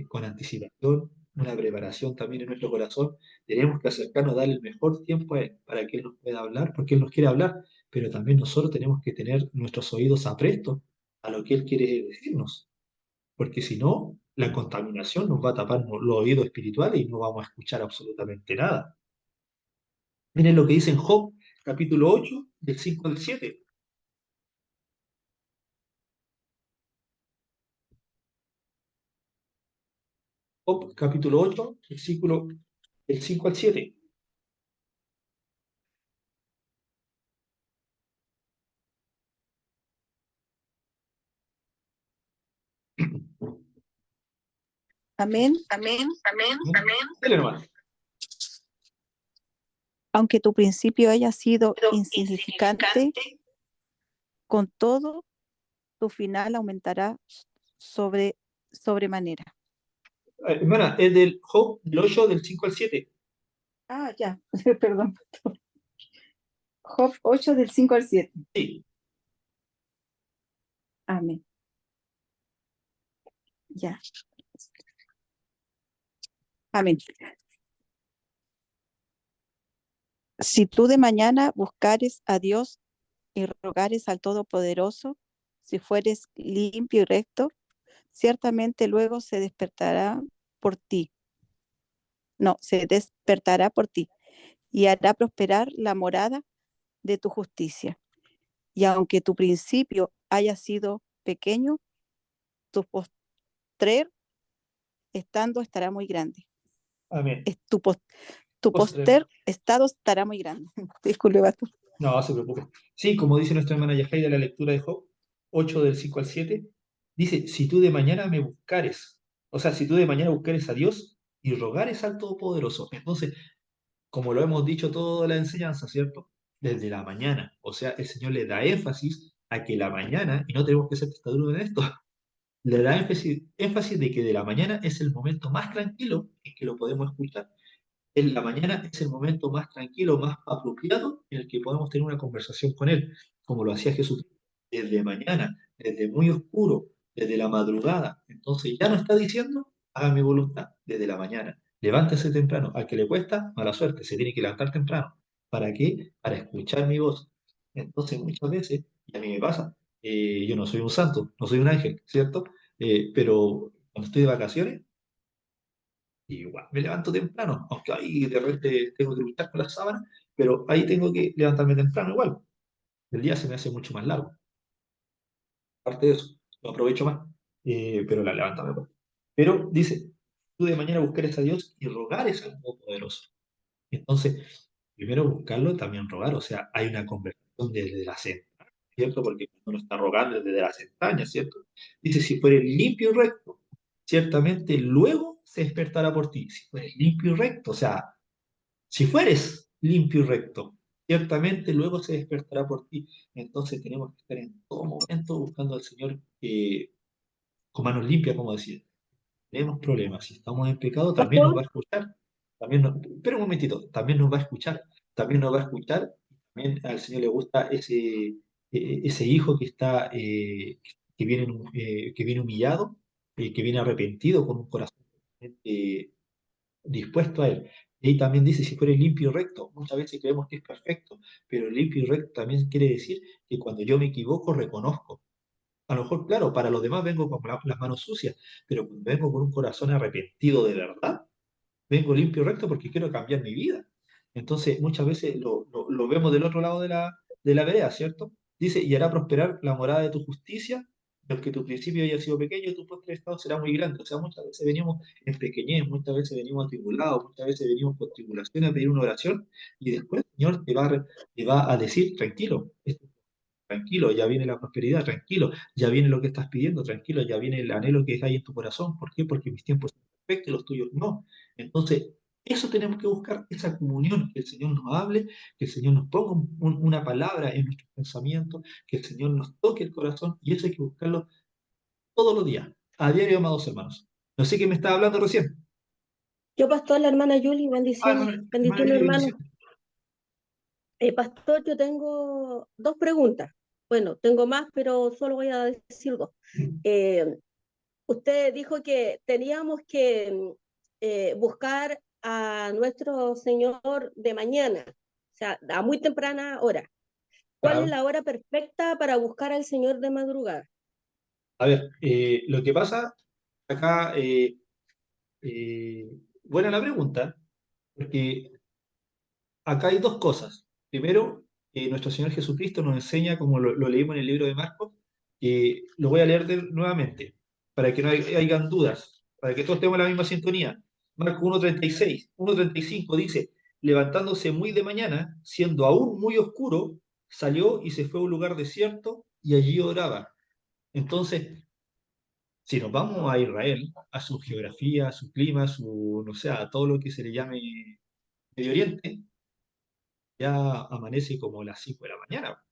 con anticipación, una preparación también en nuestro corazón. Tenemos que acercarnos, darle el mejor tiempo a Él para que Él nos pueda hablar, porque Él nos quiere hablar, pero también nosotros tenemos que tener nuestros oídos aprestos a lo que Él quiere decirnos, porque si no, la contaminación nos va a tapar los oídos espirituales y no vamos a escuchar absolutamente nada. Miren lo que dice en Job, capítulo 8, del 5 al 7. Job, capítulo 8, versículo del 5 al 7. Amén. Dele nomás. Aunque tu principio haya sido insignificante, con todo tu final aumentará sobremanera. Hermana, es del Job, del 8, del 5 al 7. Ah, ya, perdón. Job 8 del 5 al 7. Sí. Amén. Ya. Amén. Si tú de mañana buscares a Dios y rogares al Todopoderoso, si fueres limpio y recto, ciertamente luego se despertará por ti. No, se despertará por ti y hará prosperar la morada de tu justicia. Y aunque tu principio haya sido pequeño, tu postrer estando estará muy grande. Amén. Tu poster estado estará muy grande. Disculpe, Bato. No se preocupe. Sí, como dice nuestra hermana Yajaira, la lectura de Job 8 del 5 al 7, dice, si tú de mañana me buscares, o sea, si tú de mañana buscares a Dios y rogares al Todopoderoso. Entonces, como lo hemos dicho toda la enseñanza, ¿cierto? Desde la mañana. O sea, el Señor le da énfasis a que la mañana, y no tenemos que ser testaduros en esto, le da énfasis de que de la mañana es el momento más tranquilo en que lo podemos escuchar. En la mañana es el momento más tranquilo, más apropiado en el que podemos tener una conversación con Él, como lo hacía Jesús desde mañana, desde muy oscuro, desde la madrugada. Entonces ya no está diciendo, haga mi voluntad desde la mañana. Levántese temprano. Al que le cuesta, mala suerte, se tiene que levantar temprano. ¿Para qué? Para escuchar mi voz. Entonces muchas veces, y a mí me pasa, yo no soy un santo, no soy un ángel, ¿cierto? Pero cuando estoy de vacaciones, y igual me levanto temprano, aunque ahí de repente tengo que luchar con las sábanas, pero ahí tengo que levantarme temprano igual. El día se me hace mucho más largo. Aparte de eso, lo aprovecho más, pero la levanta mejor. Pero dice, tú de mañana buscares a Dios y rogares al Todopoderoso. Entonces, primero buscarlo, también rogar, o sea, hay una conversación desde las entrañas, ¿cierto? Porque uno está rogando desde las entrañas, ¿cierto? Dice, si fueres limpio y recto, ciertamente luego se despertará por ti. Si fueres limpio y recto, o sea, si fueres limpio y recto, ciertamente luego se despertará por ti. Entonces tenemos que estar en todo momento buscando al Señor con manos limpias, como decía. Tenemos problemas, si estamos en pecado, también nos va Pastor, a escuchar. Pero un momentito, también nos va a escuchar. También nos va a escuchar. También al Señor le gusta ese hijo que está, que viene humillado, que viene arrepentido con un corazón eh, dispuesto a Él. Y ahí también dice, si fuere limpio y recto, muchas veces creemos que es perfecto, pero limpio y recto también quiere decir que cuando yo me equivoco, reconozco. A lo mejor, claro, para los demás vengo con las manos sucias, pero cuando vengo con un corazón arrepentido de verdad, vengo limpio y recto porque quiero cambiar mi vida. Entonces, muchas veces lo vemos del otro lado de la vereda, ¿cierto? Dice, y hará prosperar la morada de tu justicia, porque tu principio haya sido pequeño, tu postre estado será muy grande. O sea, muchas veces venimos en pequeñez, muchas veces venimos atribulados, muchas veces venimos con tribulación a pedir una oración, y después el Señor te va a decir, tranquilo, tranquilo, ya viene la prosperidad, tranquilo, ya viene lo que estás pidiendo, tranquilo, ya viene el anhelo que hay en tu corazón. ¿Por qué? Porque mis tiempos son perfectos y los tuyos no. Entonces, eso tenemos que buscar, esa comunión, que el Señor nos hable, que el Señor nos ponga una palabra en nuestros pensamientos, que el Señor nos toque el corazón, y eso hay que buscarlo todos los días, a diario, amados hermanos. No sé quién me estaba hablando recién. yo pastor, la hermana Yuli, Ah, bendiciones, hermana bendiciones Lili, hermano. bendición. Pastor, yo tengo dos preguntas. Bueno, tengo más, pero solo voy a decir dos. Eh, Usted dijo que teníamos que buscar a nuestro Señor de mañana, o sea, a muy temprana hora. ¿Cuál es Claro. la hora perfecta para buscar al Señor de madrugada? A ver, lo que pasa, acá, buena la pregunta, porque acá hay dos cosas. Primero, nuestro Señor Jesucristo nos enseña, como lo leímos en el libro de Marcos, lo voy a leer nuevamente, para que no hayan dudas, para que todos tengamos la misma sintonía. Marcos 1:36, 1:35 dice, levantándose muy de mañana, siendo aún muy oscuro, salió y se fue a un lugar desierto y allí oraba. Entonces, si nos vamos a Israel, a su geografía, a su clima, no sé, a todo lo que se le llame Medio Oriente, ya amanece como a las 5 de la mañana,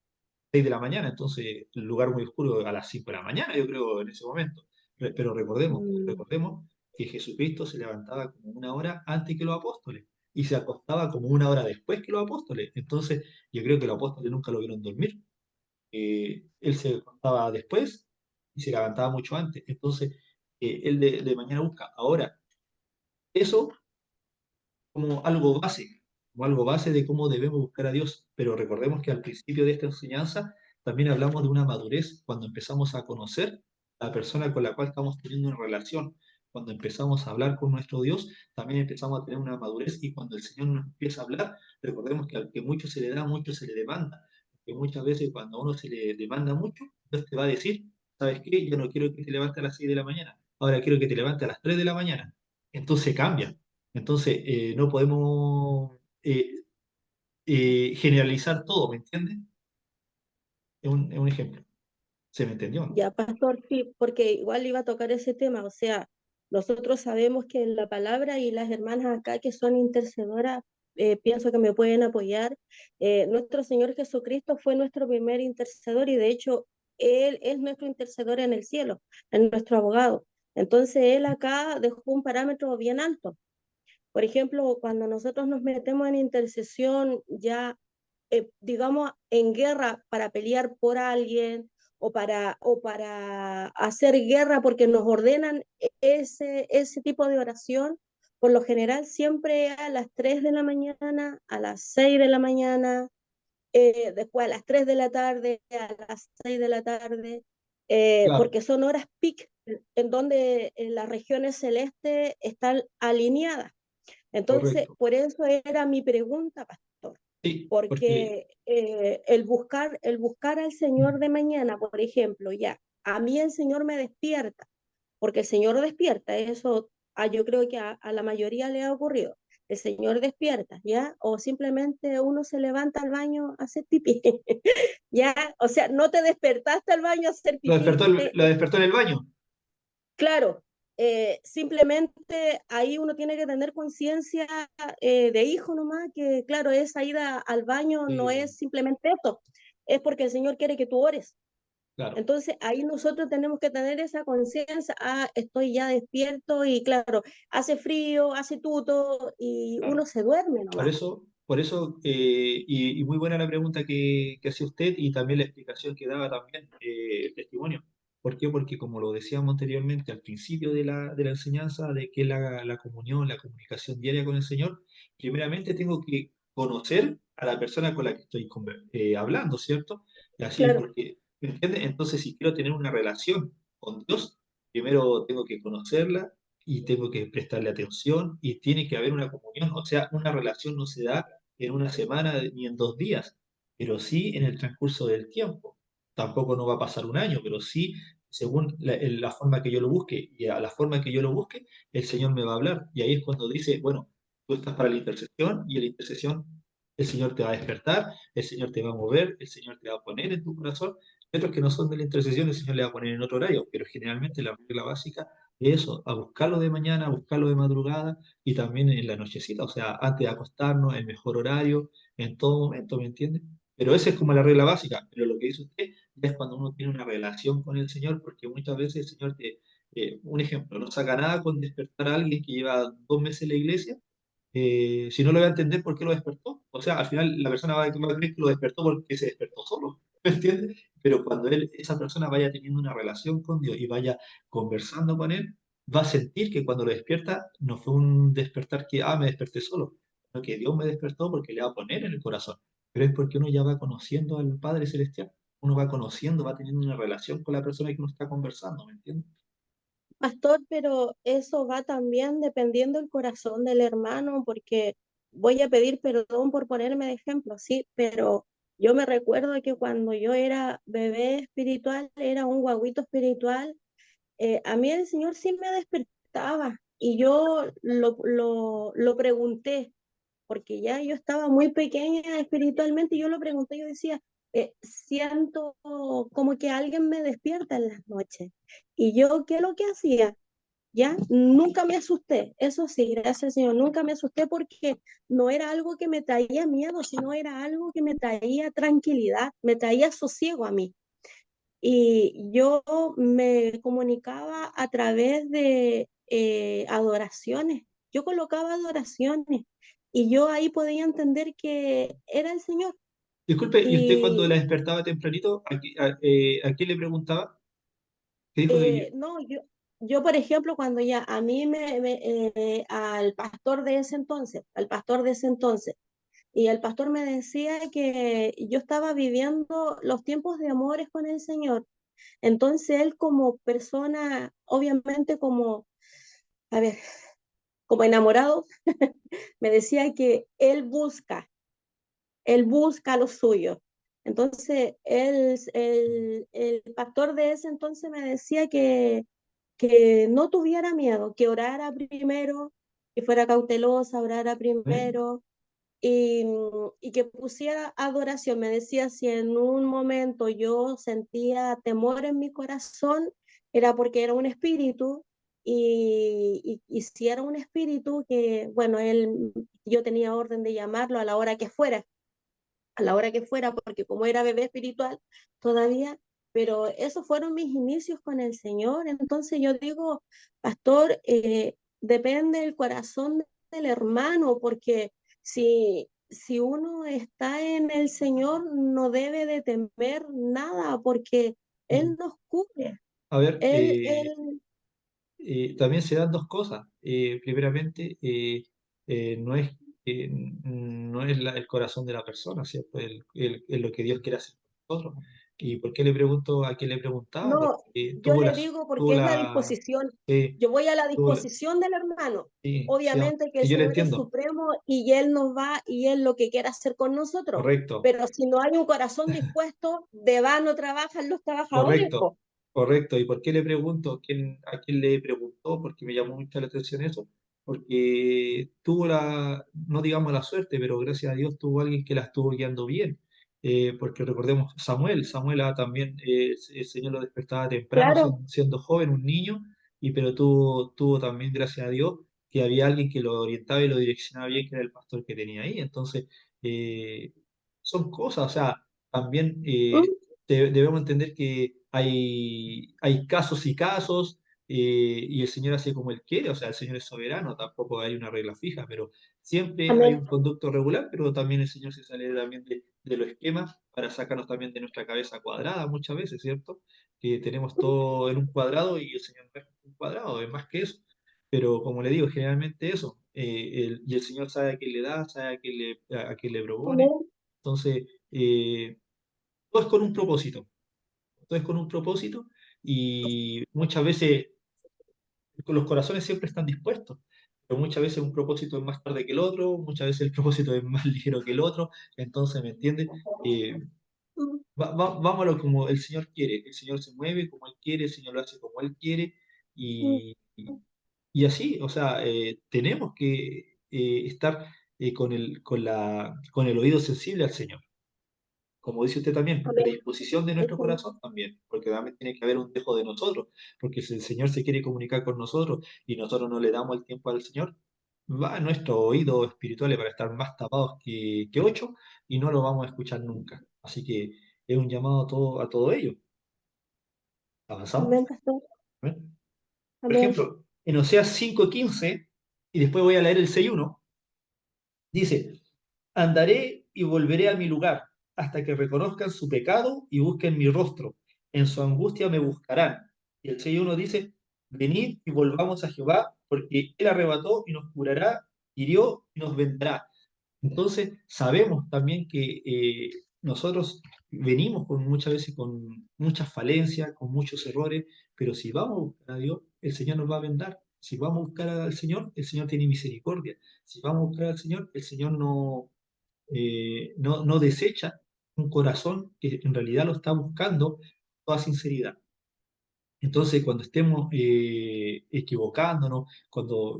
6 de la mañana, entonces el lugar muy oscuro a las 5 de la mañana, yo creo, en ese momento. Pero Mm, recordemos que Jesucristo se levantaba como una hora antes que los apóstoles y se acostaba como una hora después que los apóstoles. Entonces, yo creo que los apóstoles nunca lo vieron dormir. Él se acostaba después y se levantaba mucho antes. Entonces, él de mañana busca. Ahora, eso como algo base de cómo debemos buscar a Dios. Pero recordemos que al principio de esta enseñanza también hablamos de una madurez cuando empezamos a conocer a la persona con la cual estamos teniendo una relación. Cuando empezamos a hablar con nuestro Dios, también empezamos a tener una madurez y cuando el Señor nos empieza a hablar, recordemos que al que mucho se le da, mucho se le demanda. Que muchas veces cuando a uno se le demanda mucho, Dios te va a decir, ¿sabes qué? Yo no quiero que te levantes a las 6 de la mañana, ahora quiero que te levantes a las 3 de la mañana. Entonces cambia. Entonces, no podemos generalizar todo, ¿me entiendes? Es un ejemplo. ¿Se me entendió, no? ya, pastor, sí, porque igual iba a tocar ese tema, o sea, nosotros sabemos que en la palabra y las hermanas acá que son intercedoras, pienso que me pueden apoyar. Nuestro Señor Jesucristo fue nuestro primer intercedor y de hecho Él es nuestro intercedor en el cielo, es nuestro abogado. Entonces Él acá dejó un parámetro bien alto. Por ejemplo, cuando nosotros nos metemos en intercesión ya digamos, en guerra para pelear por alguien o para hacer guerra porque nos ordenan ese tipo de oración, por lo general siempre a las 3 de la mañana, a las 6 de la mañana, después a las 3 de la tarde, a las 6 de la tarde, Claro, porque son horas peak en donde las regiones celestes están alineadas. Entonces, correcto. por eso era mi pregunta, pastor, Sí, porque porque el buscar al Señor de mañana, por ejemplo, ya, a mí el Señor me despierta, porque el Señor despierta, eso yo creo que a la mayoría le ha ocurrido. El Señor despierta, ¿ya? O simplemente uno se levanta al baño a hacer pipí, ¿ya? O sea, no te despertaste al baño a hacer pipí, lo despertó en el baño. claro, simplemente ahí uno tiene que tener conciencia de hijo nomás, que claro, esa ida al baño no Sí, es simplemente eso, es porque el Señor quiere que tú ores. claro. Entonces ahí nosotros tenemos que tener esa conciencia, estoy ya despierto y claro, hace frío, hace tuto y Claro. uno se duerme nomás. Por eso y muy buena la pregunta que hacía usted y también la explicación que daba también el testimonio. ¿Por qué? Porque como lo decíamos anteriormente, al principio de la enseñanza de que es la comunión, la comunicación diaria con el Señor, primeramente tengo que conocer a la persona con la que estoy hablando, ¿cierto? Y así, Claro, porque, ¿me entiendes? Entonces, si quiero tener una relación con Dios, primero tengo que conocerla y tengo que prestarle atención y tiene que haber una comunión. O sea, una relación no se da en una semana ni en 2 días, pero sí en el transcurso del tiempo. Tampoco no va a pasar un año, pero sí según la forma que yo lo busque y a la forma que yo lo busque, el Señor me va a hablar. Y ahí es cuando dice, bueno, tú estás para la intercesión y en la intercesión el Señor te va a despertar, el Señor te va a mover, el Señor te va a poner en tu corazón. Y otros que no son de la intercesión, el Señor le va a poner en otro horario, pero generalmente la regla básica eso, a buscarlo de mañana, a buscarlo de madrugada y también en la nochecita, o sea, antes de acostarnos, el mejor horario, en todo momento, ¿me entiende? Pero esa es como la regla básica, pero lo que dice usted ya es cuando uno tiene una relación con el Señor, porque muchas veces el Señor un ejemplo, no saca nada con despertar a alguien que lleva 2 meses en la iglesia, si no lo va a entender por qué lo despertó. O sea, al final la persona va a creer que lo despertó porque se despertó solo, ¿me entiendes? Pero cuando esa persona vaya teniendo una relación con Dios y vaya conversando con Él, va a sentir que cuando lo despierta no fue un despertar que, me desperté solo, sino que Dios me despertó porque le va a poner en el corazón. Pero es porque uno ya va conociendo al Padre Celestial, uno va conociendo, va teniendo una relación con la persona que uno está conversando, ¿me entiendes? Pastor, pero eso va también dependiendo del corazón del hermano, porque voy a pedir perdón por ponerme de ejemplo, sí, pero yo me recuerdo que cuando yo era bebé espiritual, era un guaguito espiritual, a mí el Señor sí me despertaba y yo lo pregunté, porque ya yo estaba muy pequeña espiritualmente y yo lo pregunté, yo decía, siento como que alguien me despierta en las noches. Y yo, ¿qué es lo que hacía? Ya, nunca me asusté, eso sí, gracias al Señor, nunca me asusté porque no era algo que me traía miedo, sino era algo que me traía tranquilidad, me traía sosiego a mí. Y yo me comunicaba a través de adoraciones. Yo colocaba adoraciones y yo ahí podía entender que era el Señor. Disculpe, ¿y usted cuando la Y despertaba tempranito, a quién le preguntaba? ¿Qué dijo que no, yo, por ejemplo, cuando ya a mí al pastor de ese entonces, y el pastor me decía que yo estaba viviendo los tiempos de amores con el Señor. Entonces él como persona, obviamente como, a ver, como enamorado, me decía que él busca lo suyo. Entonces el pastor de ese entonces me decía que no tuviera miedo, que orara primero, que fuera cautelosa, orara ¿eh? primero, y que pusiera adoración. Me decía si en un momento yo sentía temor en mi corazón, era porque era un espíritu, y si era un espíritu que, bueno, yo tenía orden de llamarlo a la hora que fuera, porque como era bebé espiritual todavía, pero esos fueron mis inicios con el Señor. Entonces yo digo, pastor, depende del corazón del hermano, porque si uno está en el Señor, no debe de temer nada, porque Mm. Él nos cubre. A ver, Él, también se dan dos cosas. Primeramente, no es, no es el corazón de la persona, ¿cierto? Es lo que Dios quiere hacer con nosotros. ¿Y por qué le pregunto a quién le preguntaba? no, Porque yo le digo tuvo porque es la la, disposición. eh, Yo voy a la tuvo la- disposición del hermano. sí, sí, Obviamente que el sí, yo le Señor es entiendo. supremo y Él nos va y Él lo que quiere hacer con nosotros. Correcto. Pero si no hay un corazón dispuesto, de vano trabajan los trabajadores, Correcto, po. correcto. ¿Y por qué le pregunto? A quién le preguntó? Porque me llamó mucho la atención eso. Porque tuvo no digamos la suerte, pero gracias a Dios tuvo alguien que la estuvo guiando bien. Porque recordemos, Samuel también, el Señor lo despertaba temprano, Claro, siendo joven, un niño, pero tuvo también, gracias a Dios, que había alguien que lo orientaba y lo direccionaba bien, que era el pastor que tenía ahí. Entonces, eh, son cosas, o sea, también mm, debemos entender que hay casos y casos, y el Señor hace como Él quiere, o sea, el Señor es soberano, tampoco hay una regla fija, pero siempre hay amén, un conducto regular, pero también el Señor se sale también de los esquemas para sacarnos también de nuestra cabeza cuadrada muchas veces, ¿cierto? Que tenemos todo en un cuadrado y el Señor no es un cuadrado, es más que eso. Pero como le digo, generalmente eso, y el Señor sabe a quién le da, sabe a quién le propone. amén, Entonces, todo es con un propósito, todo es con un propósito y muchas veces los corazones siempre están dispuestos, pero muchas veces un propósito es más tarde que el otro, muchas veces el propósito es más ligero que el otro, entonces, ¿me entiendes? Eh, mm, vámonos como el Señor quiere, el Señor se mueve como Él quiere, el Señor lo hace como Él quiere mm, y así, o sea, tenemos que estar con el oído sensible al Señor. Como dice usted también, la amén, disposición de nuestro eso, corazón también, porque también tiene que haber un dejo de nosotros, porque si el Señor se quiere comunicar con nosotros y nosotros no le damos el tiempo al Señor, va a nuestro oído espiritual para estar más tapados que ocho y no lo vamos a escuchar nunca. Así que es un llamado a todo ello. ¿Avanzamos? amén, pastor, ¿Ven? Por amén, ejemplo, en Oseas 5:15, y después voy a leer el 6:1, dice, andaré y volveré a mi lugar hasta que reconozcan su pecado y busquen mi rostro. En su angustia me buscarán. Y el 6:1 dice, venid y volvamos a Jehová, porque él arrebató y nos curará, hirió y nos vendrá. Entonces, sabemos también que nosotros venimos con muchas veces con muchas falencias, con muchos errores, pero si vamos a buscar a Dios, el Señor nos va a vendar. Si vamos a buscar al Señor, el Señor tiene misericordia. Si vamos a buscar al Señor, el Señor no desecha un corazón que en realidad lo está buscando con toda sinceridad. Entonces, cuando estemos equivocándonos, cuando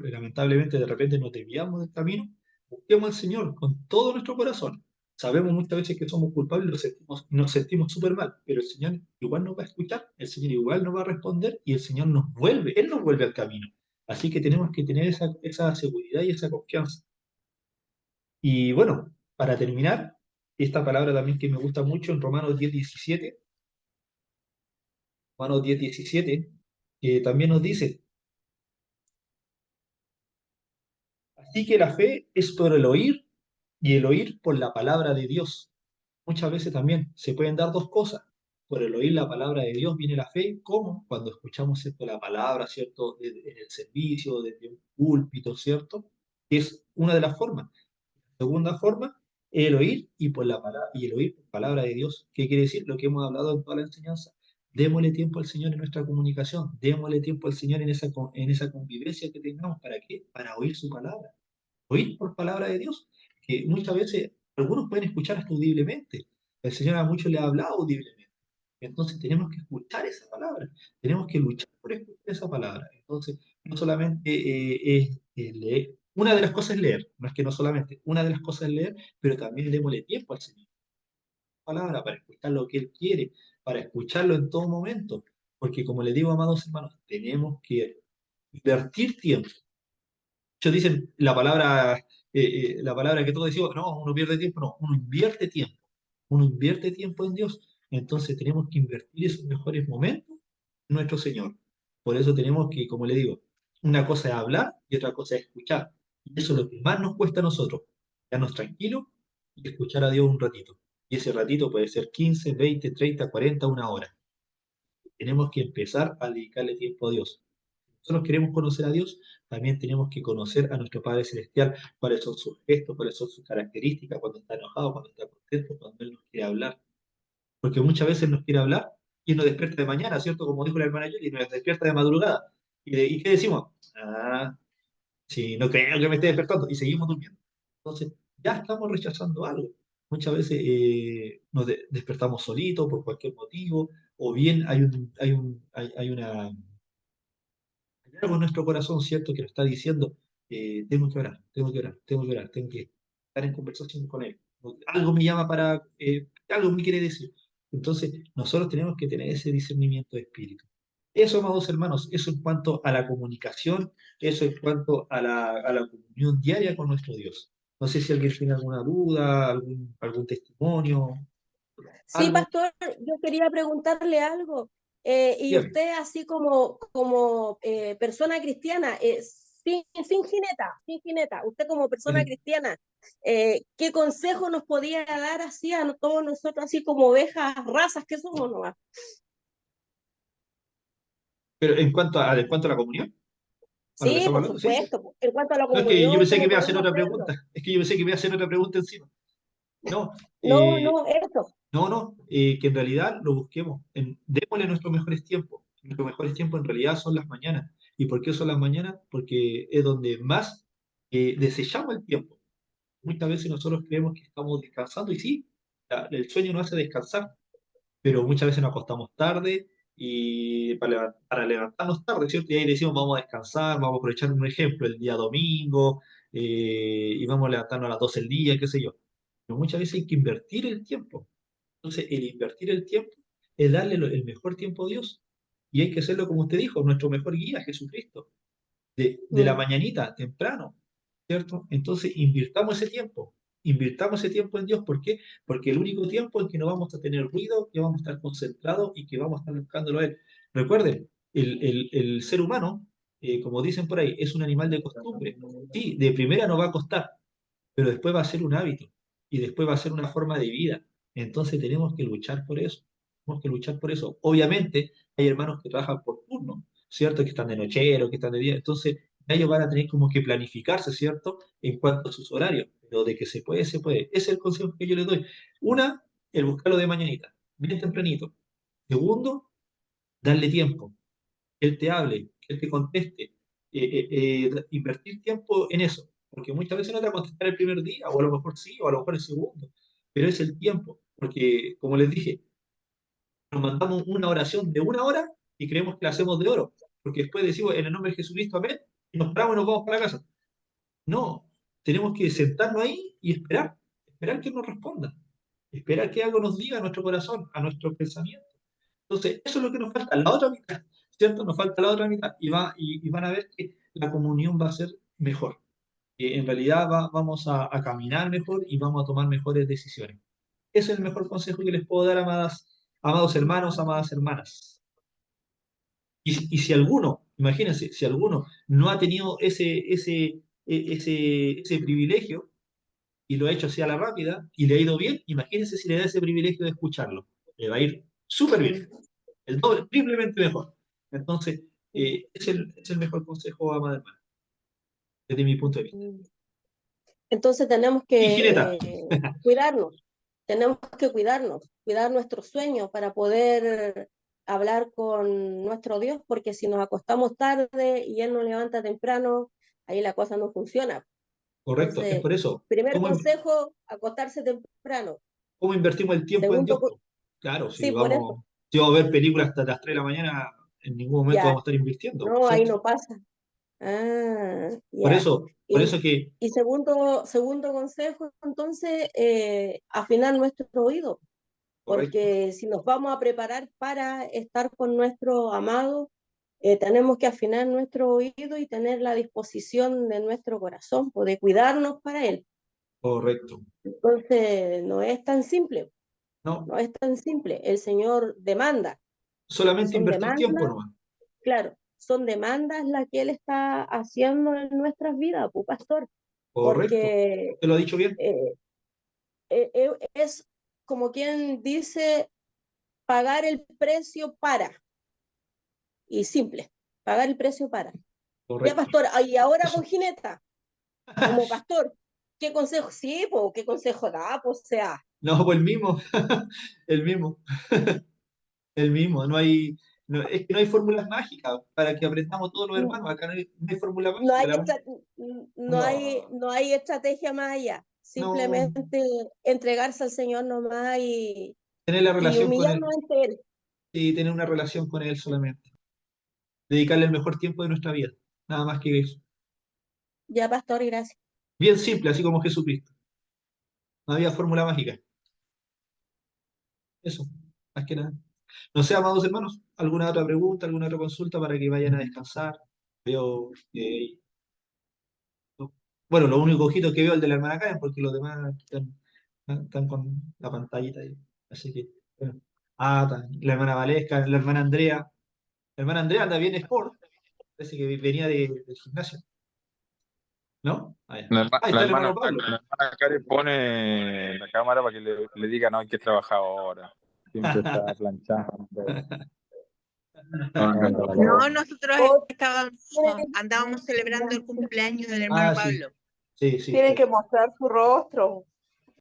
lamentablemente de repente nos desviamos del camino, busquemos al Señor con todo nuestro corazón. Sabemos muchas veces que somos culpables y nos sentimos súper mal, pero el Señor igual nos va a escuchar, el Señor igual nos va a responder y el Señor Él nos vuelve al camino. Así que tenemos que tener esa seguridad y esa confianza. Y bueno, para terminar, esta palabra también que me gusta mucho en Romanos 10:17, Romanos 10:17, que también nos dice: así que la fe es por el oír y el oír por la palabra de Dios. Muchas veces también se pueden dar dos cosas. Por el oír la palabra de Dios viene la fe, como cuando escuchamos, ¿cierto?, la palabra, ¿cierto?, en el servicio, desde un púlpito, ¿cierto? Es una de las formas. Segunda forma, el oír y por la palabra, y el oír por palabra de Dios. ¿Qué quiere decir? Lo que hemos hablado en toda la enseñanza. Démosle tiempo al Señor en nuestra comunicación, démosle tiempo al Señor en esa convivencia que tengamos. ¿Para qué? Para oír su palabra. Oír por palabra de Dios, que muchas veces algunos pueden escuchar hasta audiblemente. El Señor a muchos le ha hablado audiblemente. Entonces tenemos que escuchar esa palabra, tenemos que luchar por escuchar esa palabra. Entonces, no solamente es leer, una de las cosas es leer, no es que no solamente, una de las cosas es leer, pero también démosle tiempo al Señor, palabra, para escuchar lo que Él quiere, para escucharlo en todo momento. Porque como le digo, amados hermanos, tenemos que invertir tiempo. Muchos dicen la palabra que todos decimos, no, uno pierde tiempo, no, uno invierte tiempo en Dios, entonces tenemos que invertir esos mejores momentos en nuestro Señor. Por eso tenemos que, como le digo, una cosa es hablar y otra cosa es escuchar. Y eso es lo que más nos cuesta a nosotros, quedarnos tranquilos y escuchar a Dios un ratito. Y ese ratito puede ser 15, 20, 30, 40, una hora. Tenemos que empezar a dedicarle tiempo a Dios. Nosotros queremos conocer a Dios, también tenemos que conocer a nuestro Padre Celestial, cuáles son sus gestos, cuáles son sus características, cuando está enojado, cuando está contento, cuando Él nos quiere hablar. Porque muchas veces nos quiere hablar y nos despierta de mañana, ¿cierto? Como dijo la hermana Yoli, nos despierta de madrugada. ¿Y qué decimos? Ah, si no creo que me esté despertando, y seguimos durmiendo. Entonces, ya estamos rechazando algo. Muchas veces despertamos solitos por cualquier motivo, o bien hay una hay algo en nuestro corazón, ¿cierto?, que nos está diciendo, tengo que orar, tengo que orar, tengo que orar, tengo que estar en conversación con Él. Algo me llama algo me quiere decir. Entonces, nosotros tenemos que tener ese discernimiento de espíritu. Eso, amados hermanos, eso en cuanto a la comunicación, eso en cuanto a la comunión diaria con nuestro Dios. No sé si alguien tiene alguna duda, algún testimonio, Sí, algo. pastor, yo quería preguntarle algo. Y Bien. usted, así como persona cristiana, sin jineta, usted como persona cristiana, ¿qué consejo nos podía dar así a todos nosotros, así como ovejas, razas que somos nomás? Pero en cuanto a la comunión, a lo que Sí, estamos por hablando, sí, sí. supuesto, en cuanto a la No, es que yo comunión, pensé que ¿cómo me iba a hacer podemos otra hacerlo? pregunta. Es que yo pensé que me iba a hacer otra pregunta encima. No, No, eh, no, eso. no, que en realidad lo busquemos. Démosle nuestros mejores tiempos. Nuestros mejores tiempos en realidad son las mañanas. ¿Y por qué son las mañanas? Porque es donde más desechamos el tiempo. Muchas veces nosotros creemos que estamos descansando y sí, el sueño nos hace descansar, pero muchas veces nos acostamos tarde y para levantarnos tarde, ¿cierto? Y ahí decimos, vamos a descansar, vamos a aprovechar un ejemplo, el día domingo, y vamos a levantarnos a las 12 del día, qué sé yo. Pero muchas veces hay que invertir el tiempo. Entonces, el invertir el tiempo es darle el mejor tiempo a Dios. Y hay que hacerlo como usted dijo, nuestro mejor guía, Jesucristo, de la Mm. mañanita, temprano, ¿cierto? Entonces, invirtamos ese tiempo en Dios. ¿Por qué? Porque el único tiempo en que no vamos a tener ruido, que vamos a estar concentrados y que vamos a estar buscándolo a Él. Recuerden, el ser humano, como dicen por ahí, es un animal de costumbre. Sí, de primera no va a costar, pero después va a ser un hábito y después va a ser una forma de vida. Entonces tenemos que luchar por eso. Tenemos que luchar por eso. Obviamente hay hermanos que trabajan por turno, ¿cierto? Que están de nochero, que están de día. Entonces ellos van a tener como que planificarse, ¿cierto? En cuanto a sus horarios, pero de que se puede, se puede. Ese es el consejo que yo les doy. Una, el buscarlo de mañanita, bien tempranito. Segundo, darle tiempo, que él te hable, que él te conteste, invertir tiempo en eso, porque muchas veces no te va a contestar el primer día, o a lo mejor sí, o a lo mejor el segundo, pero es el tiempo, porque como les dije, nos mandamos una oración de 1 hora y creemos que la hacemos de oro, porque después decimos en el nombre de Jesucristo, amén, y nos paramos y nos vamos para la casa. No, tenemos que sentarnos ahí y esperar, esperar que nos responda, esperar que algo nos diga a nuestro corazón, a nuestros pensamientos. Entonces, eso es lo que nos falta, la otra mitad, ¿cierto? Nos falta la otra mitad y van a ver que la comunión va a ser mejor. Que en realidad vamos a caminar mejor y vamos a tomar mejores decisiones. Ese es el mejor consejo que les puedo dar, amados hermanos, amadas hermanas. Y si alguno, imagínense, si alguno no ha tenido ese privilegio y lo ha hecho así a la rápida y le ha ido bien, imagínense si le da ese privilegio de escucharlo. Le va a ir súper bien, el doble, triplemente mejor. Entonces, es el mejor consejo, amada hermana, desde mi punto de vista. Entonces tenemos Y Gineta, que cuidarnos, tenemos que cuidarnos, cuidar nuestros sueños para poder hablar con nuestro Dios, porque si nos acostamos tarde y Él nos levanta temprano, ahí la cosa no funciona. correcto, es Entonces, por eso. primer ¿Cómo, consejo, acostarse temprano. cómo invertimos el tiempo en Segundo, Dios? Po? Claro, sí, por eso, si vamos a ver películas hasta las 3 de la mañana, en ningún momento ya, vamos a estar invirtiendo, no, ahí ¿cierto? no pasa. Ah, Por ya. eso, por Y, eso que, y segundo consejo, entonces, afinar nuestro oído, correcto, porque si nos vamos a preparar para estar con nuestro amado, tenemos que afinar nuestro oído y tener la disposición de nuestro corazón, pues, de cuidarnos para Él. correcto. Entonces, no es tan simple, No, no es tan simple. El Señor demanda, y solamente son invertir tiempo demandas, nomás. claro, son demandas las que Él está haciendo en nuestras vidas, pues, pastor, Correcto. porque Te lo ha dicho bien. eh, es como quien dice pagar el precio para, y simple, pagar el precio para. Ya, Correcto. pastor, y ahora Eso. con Gineta, como pastor, ¿qué consejo? Sí, po, ¿qué consejo da? Pues, o sea, No, pues el mismo, el mismo, el mismo. Es que no hay fórmulas mágicas para que aprendamos todos los hermanos. Acá no hay fórmula no hay, mágica. No, no hay estrategia más allá, no. simplemente entregarse al Señor nomás Tener la y relación con Él humillarnos ante Él. y tener una relación con Él solamente. Dedicarle el mejor tiempo de nuestra vida. Nada más que eso. Ya, pastor, gracias. Bien simple, así como Jesucristo. No había fórmula mágica. Eso, más que nada. No sé, amados hermanos, ¿alguna otra pregunta, alguna otra consulta para que vayan a descansar? Veo que... Bueno, lo único ojito que veo es el de la hermana Karen, porque los demás están con la pantallita ahí. Así que, bueno. La hermana Valesca, la hermana Andrea. La hermana Andrea anda bien sport. Parece que venía del gimnasio. ¿No? Ah, La está el hermano Pablo. hermana Karen pone la cámara para que le diga, no, hay que trabajar ahora. Siempre está planchando. No, no, No, no. nosotros Oh, andábamos celebrando el cumpleaños del hermano Ah, sí, Pablo. sí, sí. Tienen que mostrar su rostro.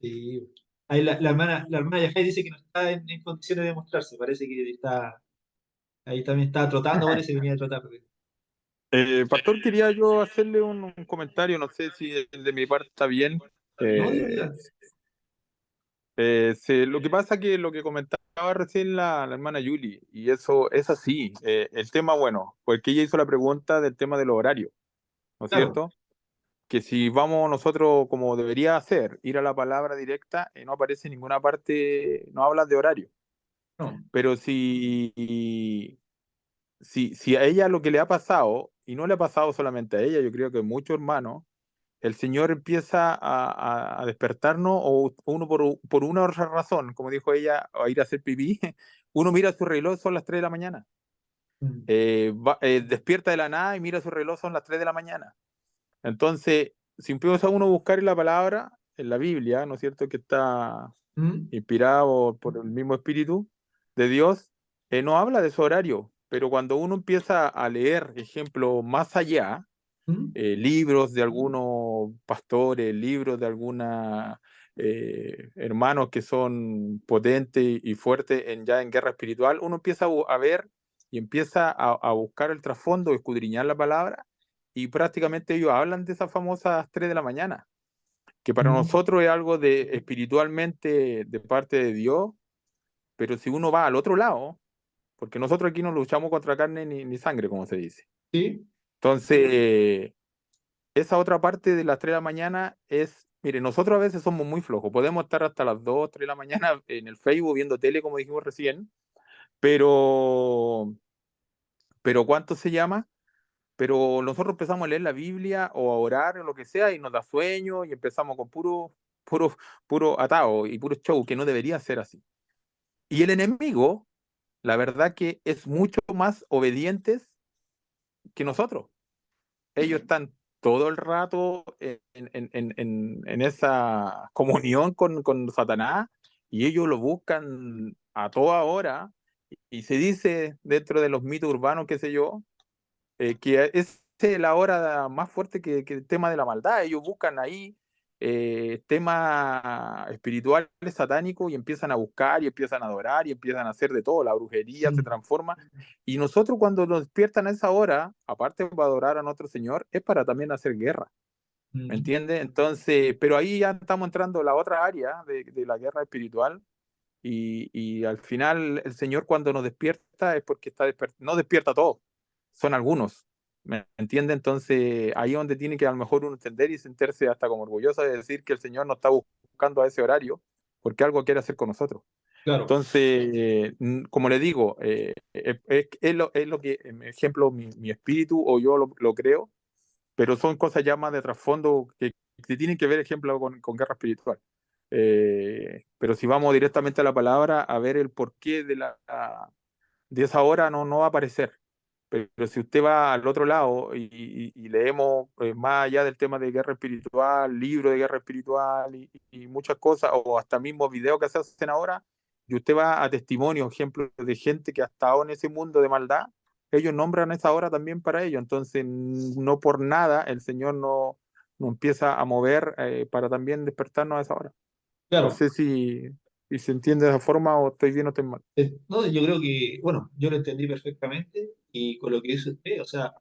Sí. Ahí la hermana Yajay dice que no está en condiciones de mostrarse. Parece que está, ahí también está trotando, ahora y se venía a trotar. Pastor, quería yo hacerle un comentario, no sé si el de mi parte está bien. No, diga, Eh, diga. lo que pasa que lo que comentaba recién la hermana Yuli, y eso es así. El tema, bueno, porque ella hizo la pregunta del tema del horario, ¿no es Claro, cierto? Que si vamos nosotros, como debería hacer, ir a la palabra directa, no aparece en ninguna parte, no habla de horario. no. Pero si a ella lo que le ha pasado, y no le ha pasado solamente a ella, yo creo que a muchos hermanos, el Señor empieza a despertarnos, o uno por una otra razón, como dijo ella, a ir a hacer pipí, uno mira su reloj, son las 3 de la mañana. Mm, Despierta de la nada y mira su reloj, son las 3 de la mañana. Entonces, si empieza uno a buscar en la palabra, en la Biblia, ¿no es cierto?, que está mm, inspirado por el mismo Espíritu de Dios, no habla de su horario, pero cuando uno empieza a leer, ejemplo, más allá, libros de algunos pastores, libros de algunos hermanos que son potentes y fuertes ya en guerra espiritual, uno empieza a ver y empieza a buscar el trasfondo, escudriñar la palabra, y prácticamente ellos hablan de esas famosas 3 de la mañana, que para nosotros es algo de espiritualmente de parte de Dios, pero si uno va al otro lado, porque nosotros aquí no luchamos contra carne ni sangre, como se dice. Sí, Entonces, esa otra parte de las 3 de la mañana es, mire, nosotros a veces somos muy flojos, podemos estar hasta las 2, 3 de la mañana en el Facebook viendo tele, como dijimos recién, pero, ¿cuánto se llama? Pero nosotros empezamos a leer la Biblia o a orar o lo que sea y nos da sueño y empezamos con puro atado y puro show, que no debería ser así. Y el enemigo, la verdad que es mucho más obedientes que nosotros. Ellos están todo el rato en esa comunión con Satanás, y ellos lo buscan a toda hora, y se dice dentro de los mitos urbanos, qué sé yo, que es la hora más fuerte que el tema de la maldad. Ellos buscan ahí temas espirituales satánicos y empiezan a buscar y empiezan a adorar y empiezan a hacer de todo. La brujería se transforma. Y nosotros, cuando nos despiertan a esa hora, aparte de adorar a nuestro Señor, es para también hacer guerra. ¿Me entiendes? Entonces, pero ahí ya estamos entrando en la otra área de la guerra espiritual. Y al final el Señor, cuando nos despierta, es porque no despierta a todos, son algunos. ¿Me entiende? Entonces ahí es donde tiene que a lo mejor uno entender y sentirse hasta como orgulloso de decir que el Señor nos está buscando a ese horario porque algo quiere hacer con nosotros. claro, Entonces, como le digo, es lo que, en ejemplo, mi espíritu o yo lo creo, pero son cosas ya más de trasfondo que tienen que ver, ejemplo, con guerra espiritual. Pero si vamos directamente a la palabra, a ver el porqué de esa hora, no va a aparecer. Pero si usted va al otro lado y leemos más allá del tema de guerra espiritual, libros de guerra espiritual y muchas cosas, o hasta mismos videos que se hacen ahora, y usted va a testimonios, ejemplos de gente que ha estado en ese mundo de maldad, ellos nombran esa hora también para ellos. Entonces, no por nada el Señor no empieza a mover para también despertarnos a esa hora. No claro. sé si se entiende de esa forma o estoy bien o estoy mal. No, yo creo que, bueno, yo lo entendí perfectamente y con lo que dice usted, o sea,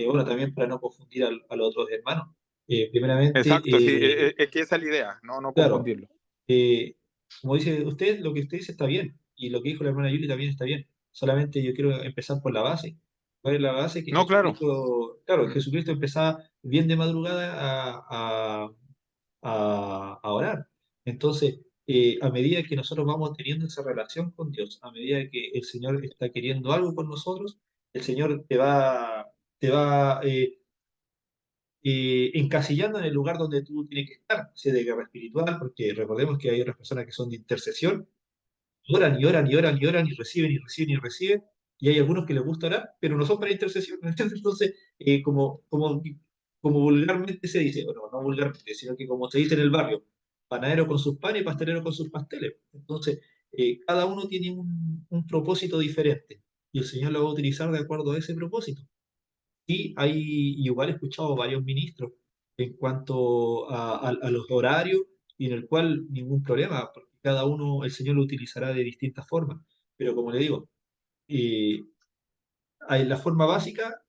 bueno, también para no confundir a los otros hermanos, primeramente, Exacto, sí, es que esa es la idea, no claro, confundirlo. eh, como dice usted, lo que usted dice está bien y lo que dijo la hermana Yuli también está bien, solamente yo quiero empezar por la base. ¿Cuál es la base? Que No, claro. Jesucristo, claro, Jesucristo empezaba bien de madrugada a orar. Entonces, a medida que nosotros vamos teniendo esa relación con Dios, a medida que el Señor está queriendo algo con nosotros, el Señor te va encasillando en el lugar donde tú tienes que estar, sea de guerra espiritual, porque recordemos que hay otras personas que son de intercesión, oran y oran y oran y oran y reciben y reciben y reciben, y hay algunos que les gusta orar, pero no son para intercesión, ¿me entiendes? Entonces, como vulgarmente se dice, bueno, no vulgarmente, sino que como se dice en el barrio, panadero con sus panes y pastelero con sus pasteles. Entonces, cada uno tiene un propósito diferente, y el Señor lo va a utilizar de acuerdo a ese propósito. Sí, igual he escuchado varios ministros en cuanto a los horarios y en el cual ningún problema, porque cada uno el Señor lo utilizará de distintas formas. Pero como le digo, eh, hay la forma básica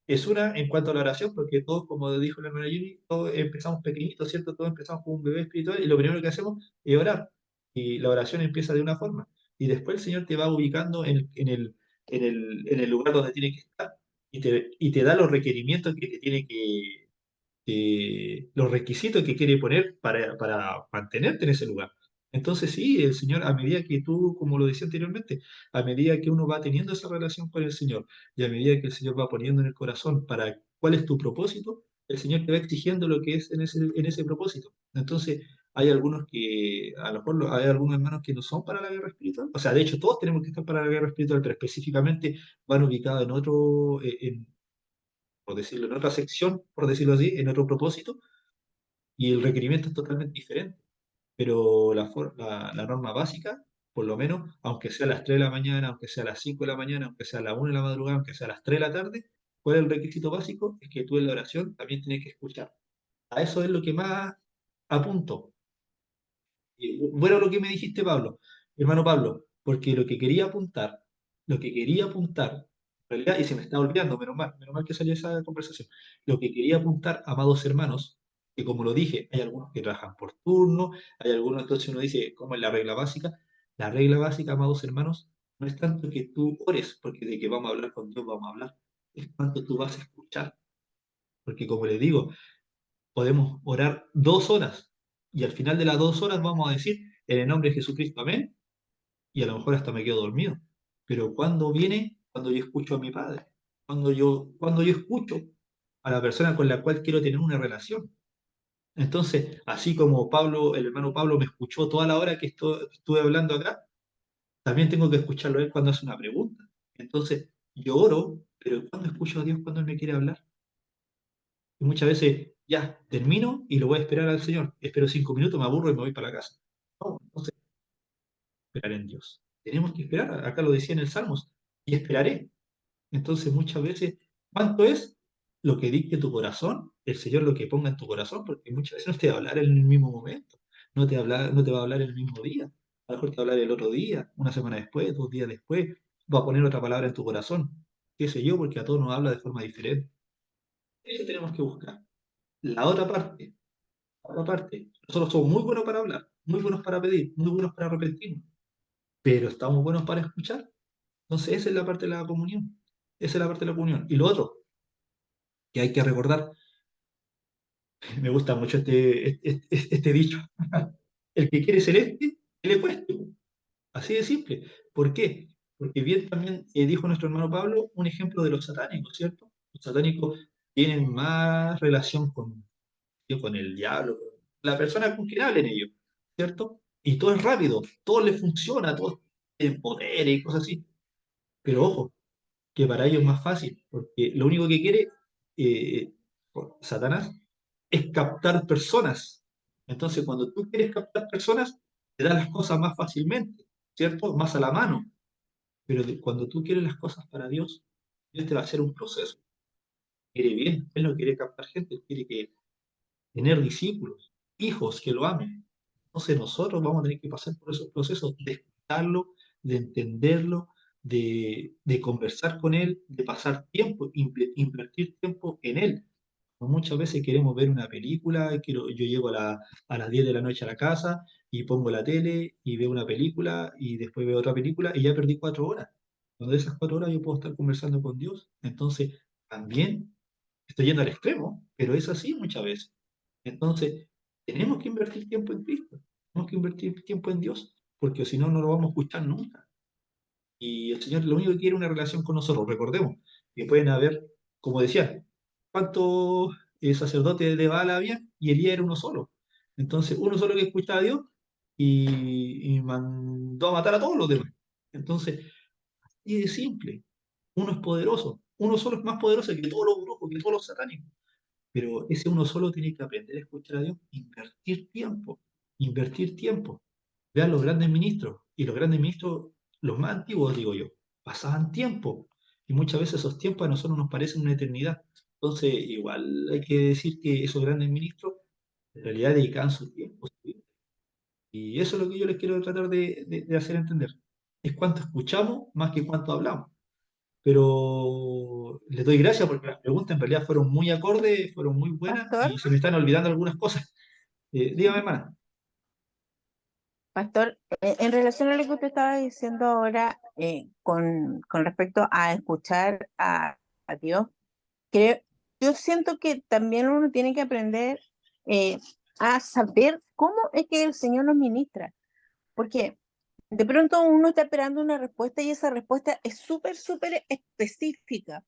es una en cuanto a la oración, porque todos, como dijo la hermana Yuri, todos empezamos pequeñitos, ¿cierto? Todos empezamos como un bebé espiritual y lo primero que hacemos es orar. Y la oración empieza de una forma. Y después el Señor te va ubicando en el lugar donde tiene que estar y te da los requerimientos que te tiene los requisitos que quiere poner para mantenerte en ese lugar. Entonces sí, el Señor, a medida que tú, como lo decía anteriormente, a medida que uno va teniendo esa relación con el Señor y a medida que el Señor va poniendo en el corazón para cuál es tu propósito, el Señor te va exigiendo lo que es en ese propósito. Entonces, hay algunos que, a lo mejor hay algunos hermanos que no son para la guerra espiritual. O sea, de hecho, todos tenemos que estar para la guerra espiritual, pero específicamente van ubicados en otro, por decirlo, en otra sección, por decirlo así, en otro propósito, y el requerimiento es totalmente diferente. Pero la norma básica, por lo menos, aunque sea a las 3 de la mañana, aunque sea a las 5 de la mañana, aunque sea a las 1 de la madrugada, aunque sea a las 3 de la tarde, ¿Cuál es el requisito básico? Es que tú en la oración también tienes que escuchar. A eso es lo que más apunto. Y bueno, lo que me dijiste, Pablo, hermano Pablo, porque lo que quería apuntar, en realidad, y se me está olvidando, menos mal que salió esa conversación, lo que quería apuntar, amados hermanos, que como lo dije, hay algunos que trabajan por turno, hay algunos, entonces uno dice, ¿cómo es la regla básica, amados hermanos, no es tanto que tú ores, porque de que vamos a hablar con Dios, vamos a hablar, es cuánto tú vas a escuchar, porque como les digo, podemos orar 2 horas y al final de las 2 horas vamos a decir, en el nombre de Jesucristo, amén, y a lo mejor hasta me quedo dormido. Pero cuando viene, cuando yo escucho a mi Padre, cuando yo escucho a la persona con la cual quiero tener una relación. Entonces, así como Pablo, el hermano Pablo me escuchó toda la hora que estuve hablando acá, también tengo que escucharlo a él cuando hace una pregunta. Entonces, yo oro, pero cuando escucho a Dios cuando Él me quiere hablar. Y muchas veces ya termino y lo voy a esperar al Señor. Espero 5 minutos, me aburro y me voy para la casa. No, entonces esperar en Dios. Tenemos que esperar, acá lo decía en el Salmos, y esperaré. Entonces muchas veces, ¿cuánto es lo que dicte tu corazón? El Señor lo que ponga en tu corazón, porque muchas veces no te va a hablar en el mismo momento, no te va a hablar el mismo día, a lo mejor te va a hablar el otro día, una semana después, 2 días después, va a poner otra palabra en tu corazón, qué sé yo, porque a todos nos habla de forma diferente. Eso tenemos que buscar. La otra parte, nosotros somos muy buenos para hablar, muy buenos para pedir, muy buenos para arrepentirnos, pero estamos buenos para escuchar. Entonces, esa es la parte de la comunión. Esa es la parte de la comunión. Y lo otro que hay que recordar, me gusta mucho este dicho, el que quiere celeste, que le cueste. Así de simple. ¿Por qué? Porque bien también dijo nuestro hermano Pablo un ejemplo de los satánicos, ¿cierto? Los satánicos tienen más relación con el diablo, con la persona con quien hablen ellos, ¿cierto? Y todo es rápido, todo les funciona, todo tienen poder y cosas así. Pero ojo, que para ellos es más fácil, porque lo único que quiere eh, Satanás es captar personas. Entonces, cuando tú quieres captar personas, te da las cosas más fácilmente, ¿cierto? Más a la mano. Pero cuando tú quieres las cosas para Dios, Dios te va a hacer un proceso. Quiere bien, Él no quiere captar gente, Él quiere tener discípulos, hijos que lo amen. Entonces nosotros vamos a tener que pasar por esos procesos de escucharlo, de entenderlo, de conversar con él, de pasar tiempo, invertir tiempo en él. Muchas veces queremos ver una película, yo llego a las 10 de la noche a la casa y pongo la tele y veo una película y después veo otra película y ya perdí 4 horas. Cuando de esas 4 horas yo puedo estar conversando con Dios. Entonces, también estoy yendo al extremo, pero es así muchas veces. Entonces, tenemos que invertir tiempo en Cristo, tenemos que invertir tiempo en Dios, porque si no, no lo vamos a escuchar nunca. Y el Señor lo único que quiere es una relación con nosotros. Recordemos que pueden haber, como decía, ¿cuántos sacerdotes de Baal había? Y Elías era uno solo. Entonces, uno solo que escuchaba a Dios y mandó a matar a todos los demás. Entonces, y es simple. Uno es poderoso. Uno solo es más poderoso que todos los grupos, que todos los satánicos. Pero ese uno solo tiene que aprender a escuchar a Dios, invertir tiempo, invertir tiempo. Vean los grandes ministros, y los grandes ministros, los más antiguos, digo yo, pasaban tiempo, y muchas veces esos tiempos a nosotros nos parecen una eternidad. Entonces, igual hay que decir que esos grandes ministros en realidad dedicaban su tiempo. Y eso es lo que yo les quiero tratar de hacer entender. Es cuánto escuchamos más que cuánto hablamos. Pero les doy gracias porque las preguntas en realidad fueron muy acordes, fueron muy buenas Pastor, y se me están olvidando algunas cosas. Dígame, hermana. pastor, en relación a lo que usted estaba diciendo ahora con respecto a escuchar a Dios, creo, yo siento que también uno tiene que aprender eh, a saber cómo es que el Señor nos ministra, porque de pronto uno está esperando una respuesta y esa respuesta es súper, súper específica.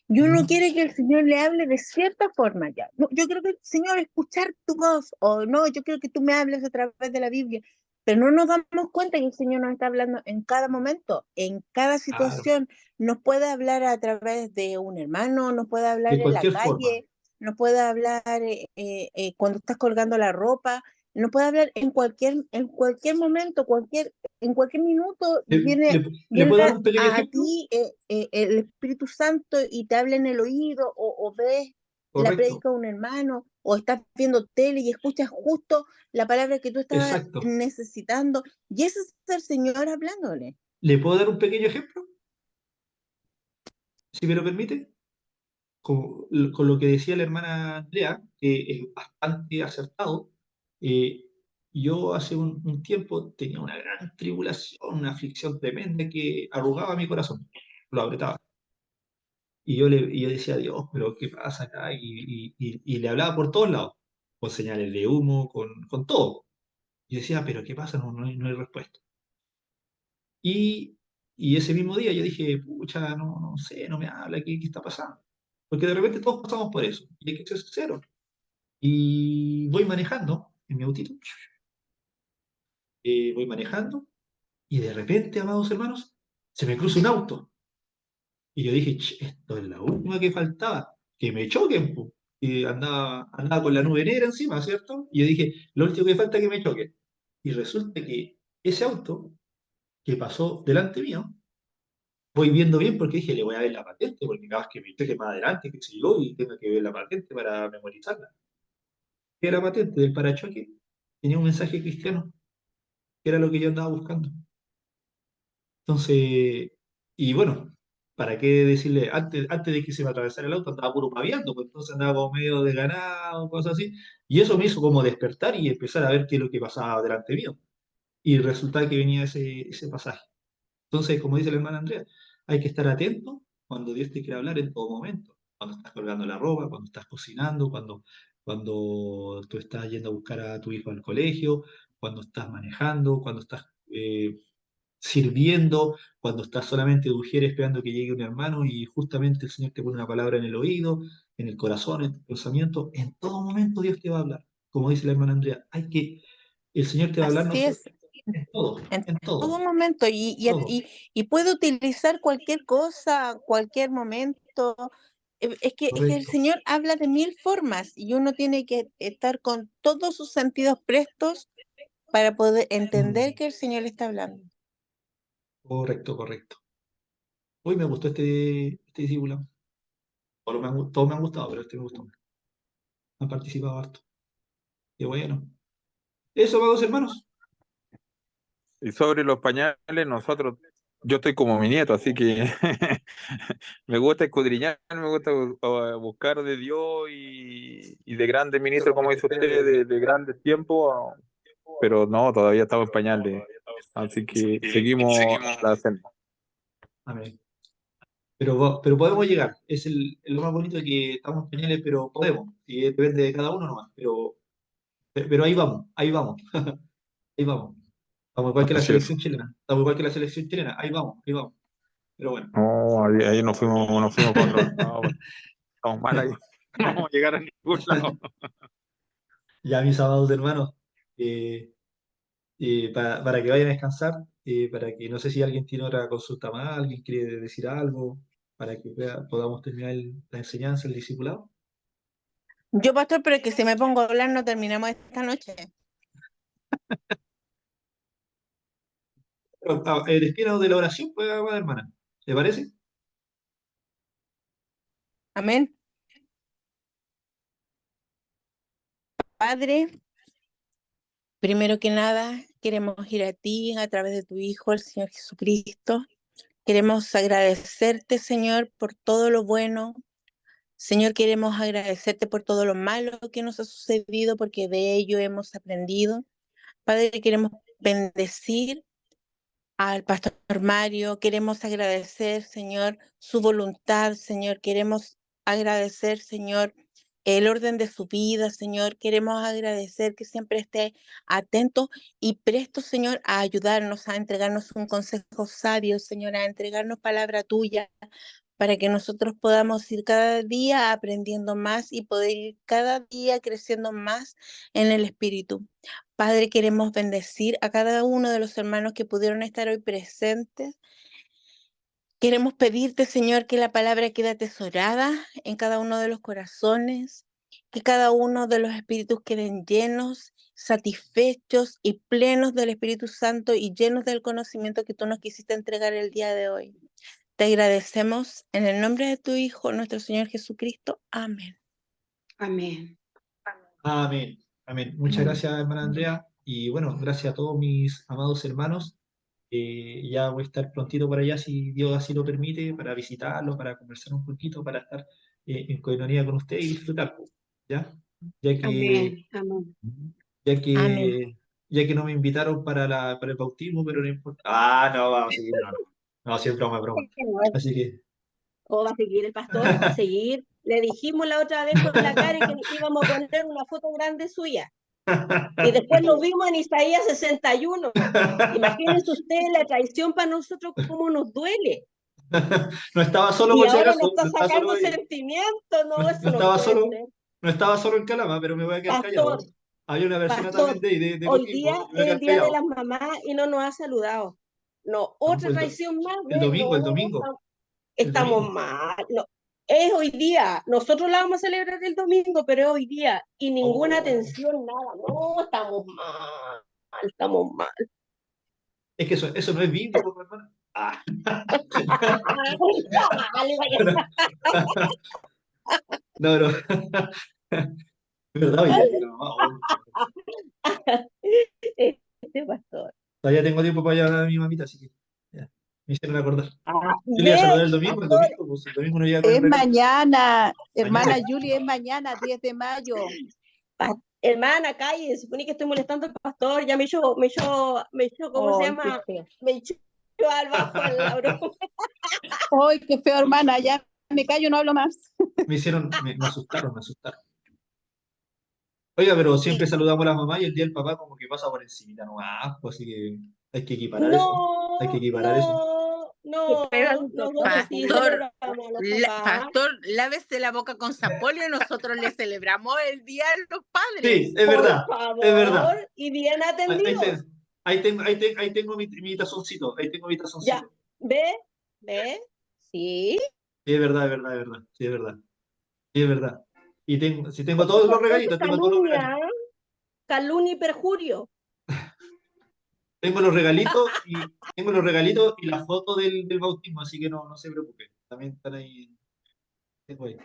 Y uno quiere que el Señor le hable de cierta forma ya. No, yo creo que, Señor, escuchar tu voz, o no, yo quiero que tú me hables a través de la Biblia. Pero no nos damos cuenta que el Señor nos está hablando en cada momento, en cada Claro, situación. Nos puede hablar a través de un hermano, nos puede hablar de en la cualquier forma. calle, nos puede hablar cuando estás colgando la ropa. nos puede hablar en cualquier momento, en cualquier minuto ¿Le, viene, le- le viene puedo dar un pequeño a ejemplo? ti el Espíritu Santo y te habla en el oído, o ves la Correcto, prédica de un hermano, o estás viendo tele y escuchas justo la palabra que tú estabas exacto. necesitando, y ese es el Señor hablándole. ¿Le puedo dar un pequeño ejemplo? Si me lo permite. Con lo que decía la hermana Andrea, que es bastante acertado. eh, yo hace un tiempo tenía una gran tribulación, una aflicción tremenda que arrugaba mi corazón, lo apretaba. Y yo decía, Dios, pero ¿qué pasa acá? Y le hablaba por todos lados, con señales de humo, con todo. Y decía, pero ¿qué pasa? No hay respuesta. Y, y ese mismo día yo dije, pucha, no sé, no me habla, ¿qué está pasando? Porque de repente todos pasamos por eso, y hay que ser sincero. Y voy manejando en mi autito, voy manejando, y de repente, amados hermanos, se me cruza un auto. Y yo dije, "Ch, esto es la última que faltaba, que me choquen, po". Y andaba con la nube negra encima, ¿cierto? Y yo dije, lo último que falta es que me choquen. Y resulta que ese auto que pasó delante mío, voy viendo bien porque dije, le voy a ver la patente, porque capaz que me choque más adelante, que se yo, y tenga que ver la patente para memorizarla. Que la patente del parachoque tenía un mensaje cristiano, que era lo que yo andaba buscando. Entonces, y bueno, ¿para qué decirle? Antes de que se me atravesara el auto andaba puro paviando, pues entonces andaba como medio de ganado, cosas así. Y eso me hizo como despertar y empezar a ver qué es lo que pasaba delante mío. Y resulta que venía ese pasaje. Entonces, como dice la hermana Andrea, hay que estar atento cuando Dios te quiere hablar en todo momento. Cuando estás colgando la ropa, cuando estás cocinando, cuando tú estás yendo a buscar a tu hijo al colegio, cuando estás manejando, cuando estás sirviendo, cuando estás solamente de ujier esperando que llegue un hermano y justamente el Señor te pone una palabra en el oído, en el corazón, en tu pensamiento. En todo momento Dios te va a hablar. Como dice la hermana Andrea, el Señor te va a hablar no Así solo es, en todo, en en todo todo, momento, todo. y puede utilizar cualquier cosa, cualquier momento. Es que el Correcto. Señor habla de mil formas y uno tiene que estar con todos sus sentidos prestos para poder entender Mm, que el Señor está hablando. correcto, correcto. Hoy me gustó este discípulo. Todos me han gustado, pero este me gustó. Han participado harto. Qué bueno. Eso, amados hermanos. Y sobre los pañales, yo estoy como mi nieto, así que me gusta escudriñar, me gusta buscar de Dios y de grandes ministros, como dice usted, de grandes tiempos, pero no, todavía estamos en pañales, así que seguimos la senda. Amén. Pero podemos llegar. Lo más bonito que estamos en pañales, pero podemos. Y depende de cada uno nomás. Pero ahí vamos, ahí vamos, ahí vamos. Estamos igual que la Así es. selección chilena. Estamos igual que la selección chilena. Ahí vamos, ahí vamos. Pero bueno. No, ahí nos fuimos para otro lado, bueno, estamos mal ahí, no vamos a llegar a ningún lado. Ya mis amados hermanos, eh, para que vayan a descansar, para que no sé si alguien tiene otra consulta más, alguien quiere decir algo, para que podamos terminar la enseñanza, el discipulado. Yo, pastor, pero es que si me pongo a hablar no terminamos esta noche. Pero, despídanos de la oración, pues, amada hermana. ¿Le parece? Amén. Padre, primero que nada, queremos ir a ti a través de tu Hijo, el Señor Jesucristo. Queremos agradecerte, Señor, por todo lo bueno. Señor, queremos agradecerte por todo lo malo que nos ha sucedido, porque de ello hemos aprendido. Padre, queremos bendecir al pastor Mario, queremos agradecer, Señor, su voluntad, Señor, queremos agradecer, Señor, el orden de su vida, Señor, queremos agradecer que siempre esté atento y presto, Señor, a ayudarnos, a entregarnos un consejo sabio, Señor, a entregarnos palabra tuya, para que nosotros podamos ir cada día aprendiendo más y poder ir cada día creciendo más en el Espíritu. Padre, queremos bendecir a cada uno de los hermanos que pudieron estar hoy presentes. Queremos pedirte, Señor, que la palabra quede atesorada en cada uno de los corazones, que cada uno de los espíritus queden llenos satisfechos y plenos del Espíritu Santo y llenos del conocimiento que tú nos quisiste entregar el día de hoy. Te agradecemos en el nombre de tu Hijo, nuestro Señor Jesucristo. Amén. Amén. Amén. Amén. Muchas gracias, hermana Andrea. Y bueno, gracias a todos mis amados hermanos. Ya voy a estar prontito para allá, si Dios así lo permite, para visitarlo, para conversar un poquito, para estar en coinonía con usted y disfrutar, pues, ¿ya? Ya que, Amén. Amén. ya Amén. que, ya que no me invitaron para el bautismo, pero no importa. Ah, no, vamos a seguir, no, no. No, sí, es broma, es broma. Así que, ¿O va a seguir el pastor? Va a seguir. Le dijimos la otra vez con la Karen que íbamos a poner una foto grande suya. Y después lo vimos en Isaías 61. Imagínense ustedes la traición para nosotros, cómo nos duele. no estaba solo Y por si ahora acaso, nos está no estaba solo sacando ahí. sentimientos. No, No, no eso no estaba puede solo, ser. no estaba solo en Calama, pero me voy a quedar Pastor, callado. Había una persona también pastor, de hoy día Coquimbo, me voy a es el quedar Día de callado. las Mamás y no nos ha saludado. No, No, otra pues traición más. el domingo, el domingo, el Estamos domingo. mal. No, es hoy día. Nosotros la vamos a celebrar el domingo, pero es hoy día. Y ninguna Oh, atención, nada. No, estamos mal. Estamos mal. es que eso no es bíblico, pues, hermano. Ah. Dale, vaya. No, no. ¿Verdad? Hoy día es la mamá. Oh, Este pastor. todavía tengo tiempo para llevar a mi mamita, así que ya, me hicieron acordar. Yo le iba a Ve, saludar pastor, el domingo, pues el domingo no iba con el Es regalo. mañana, hermana Mañana. Julie, es mañana, 10 de mayo. hermana, calle, supone que estoy molestando al pastor, ya me echó, ¿cómo se Ay, qué llama? feo. Me echó al bajo en la broma. Ay, qué feo, hermana, ya me callo, no hablo más. Me asustaron, me asustaron. Oiga, pero siempre saludamos a la mamá y el día del papá como que pasa por encima nomás, pues, así que hay que equiparar eso. Hay que No, equiparar eso. no, Pero, no, nosotros sí pastor, celebramos a los papás. pastor, lávese la boca con zapolio y nosotros le celebramos el Día de los Sí, Padres. es Por verdad, es verdad. favor, y bien Ahí, atendidos. ahí tengo mi tazoncito, ahí tengo mi Ya, tazoncito. ¿ve? ¿Ve? Sí. Sí, es verdad, es verdad, es verdad. Sí, es verdad. Sí, es verdad. Y tengo, si tengo todos los Eso es regalitos, tengo todos los calumnia, regalitos. ¿eh? Calumnia y perjurio. Tengo los regalitos y tengo los regalitos y la foto del bautismo, así que no se preocupe. También están ahí. Tengo ahí.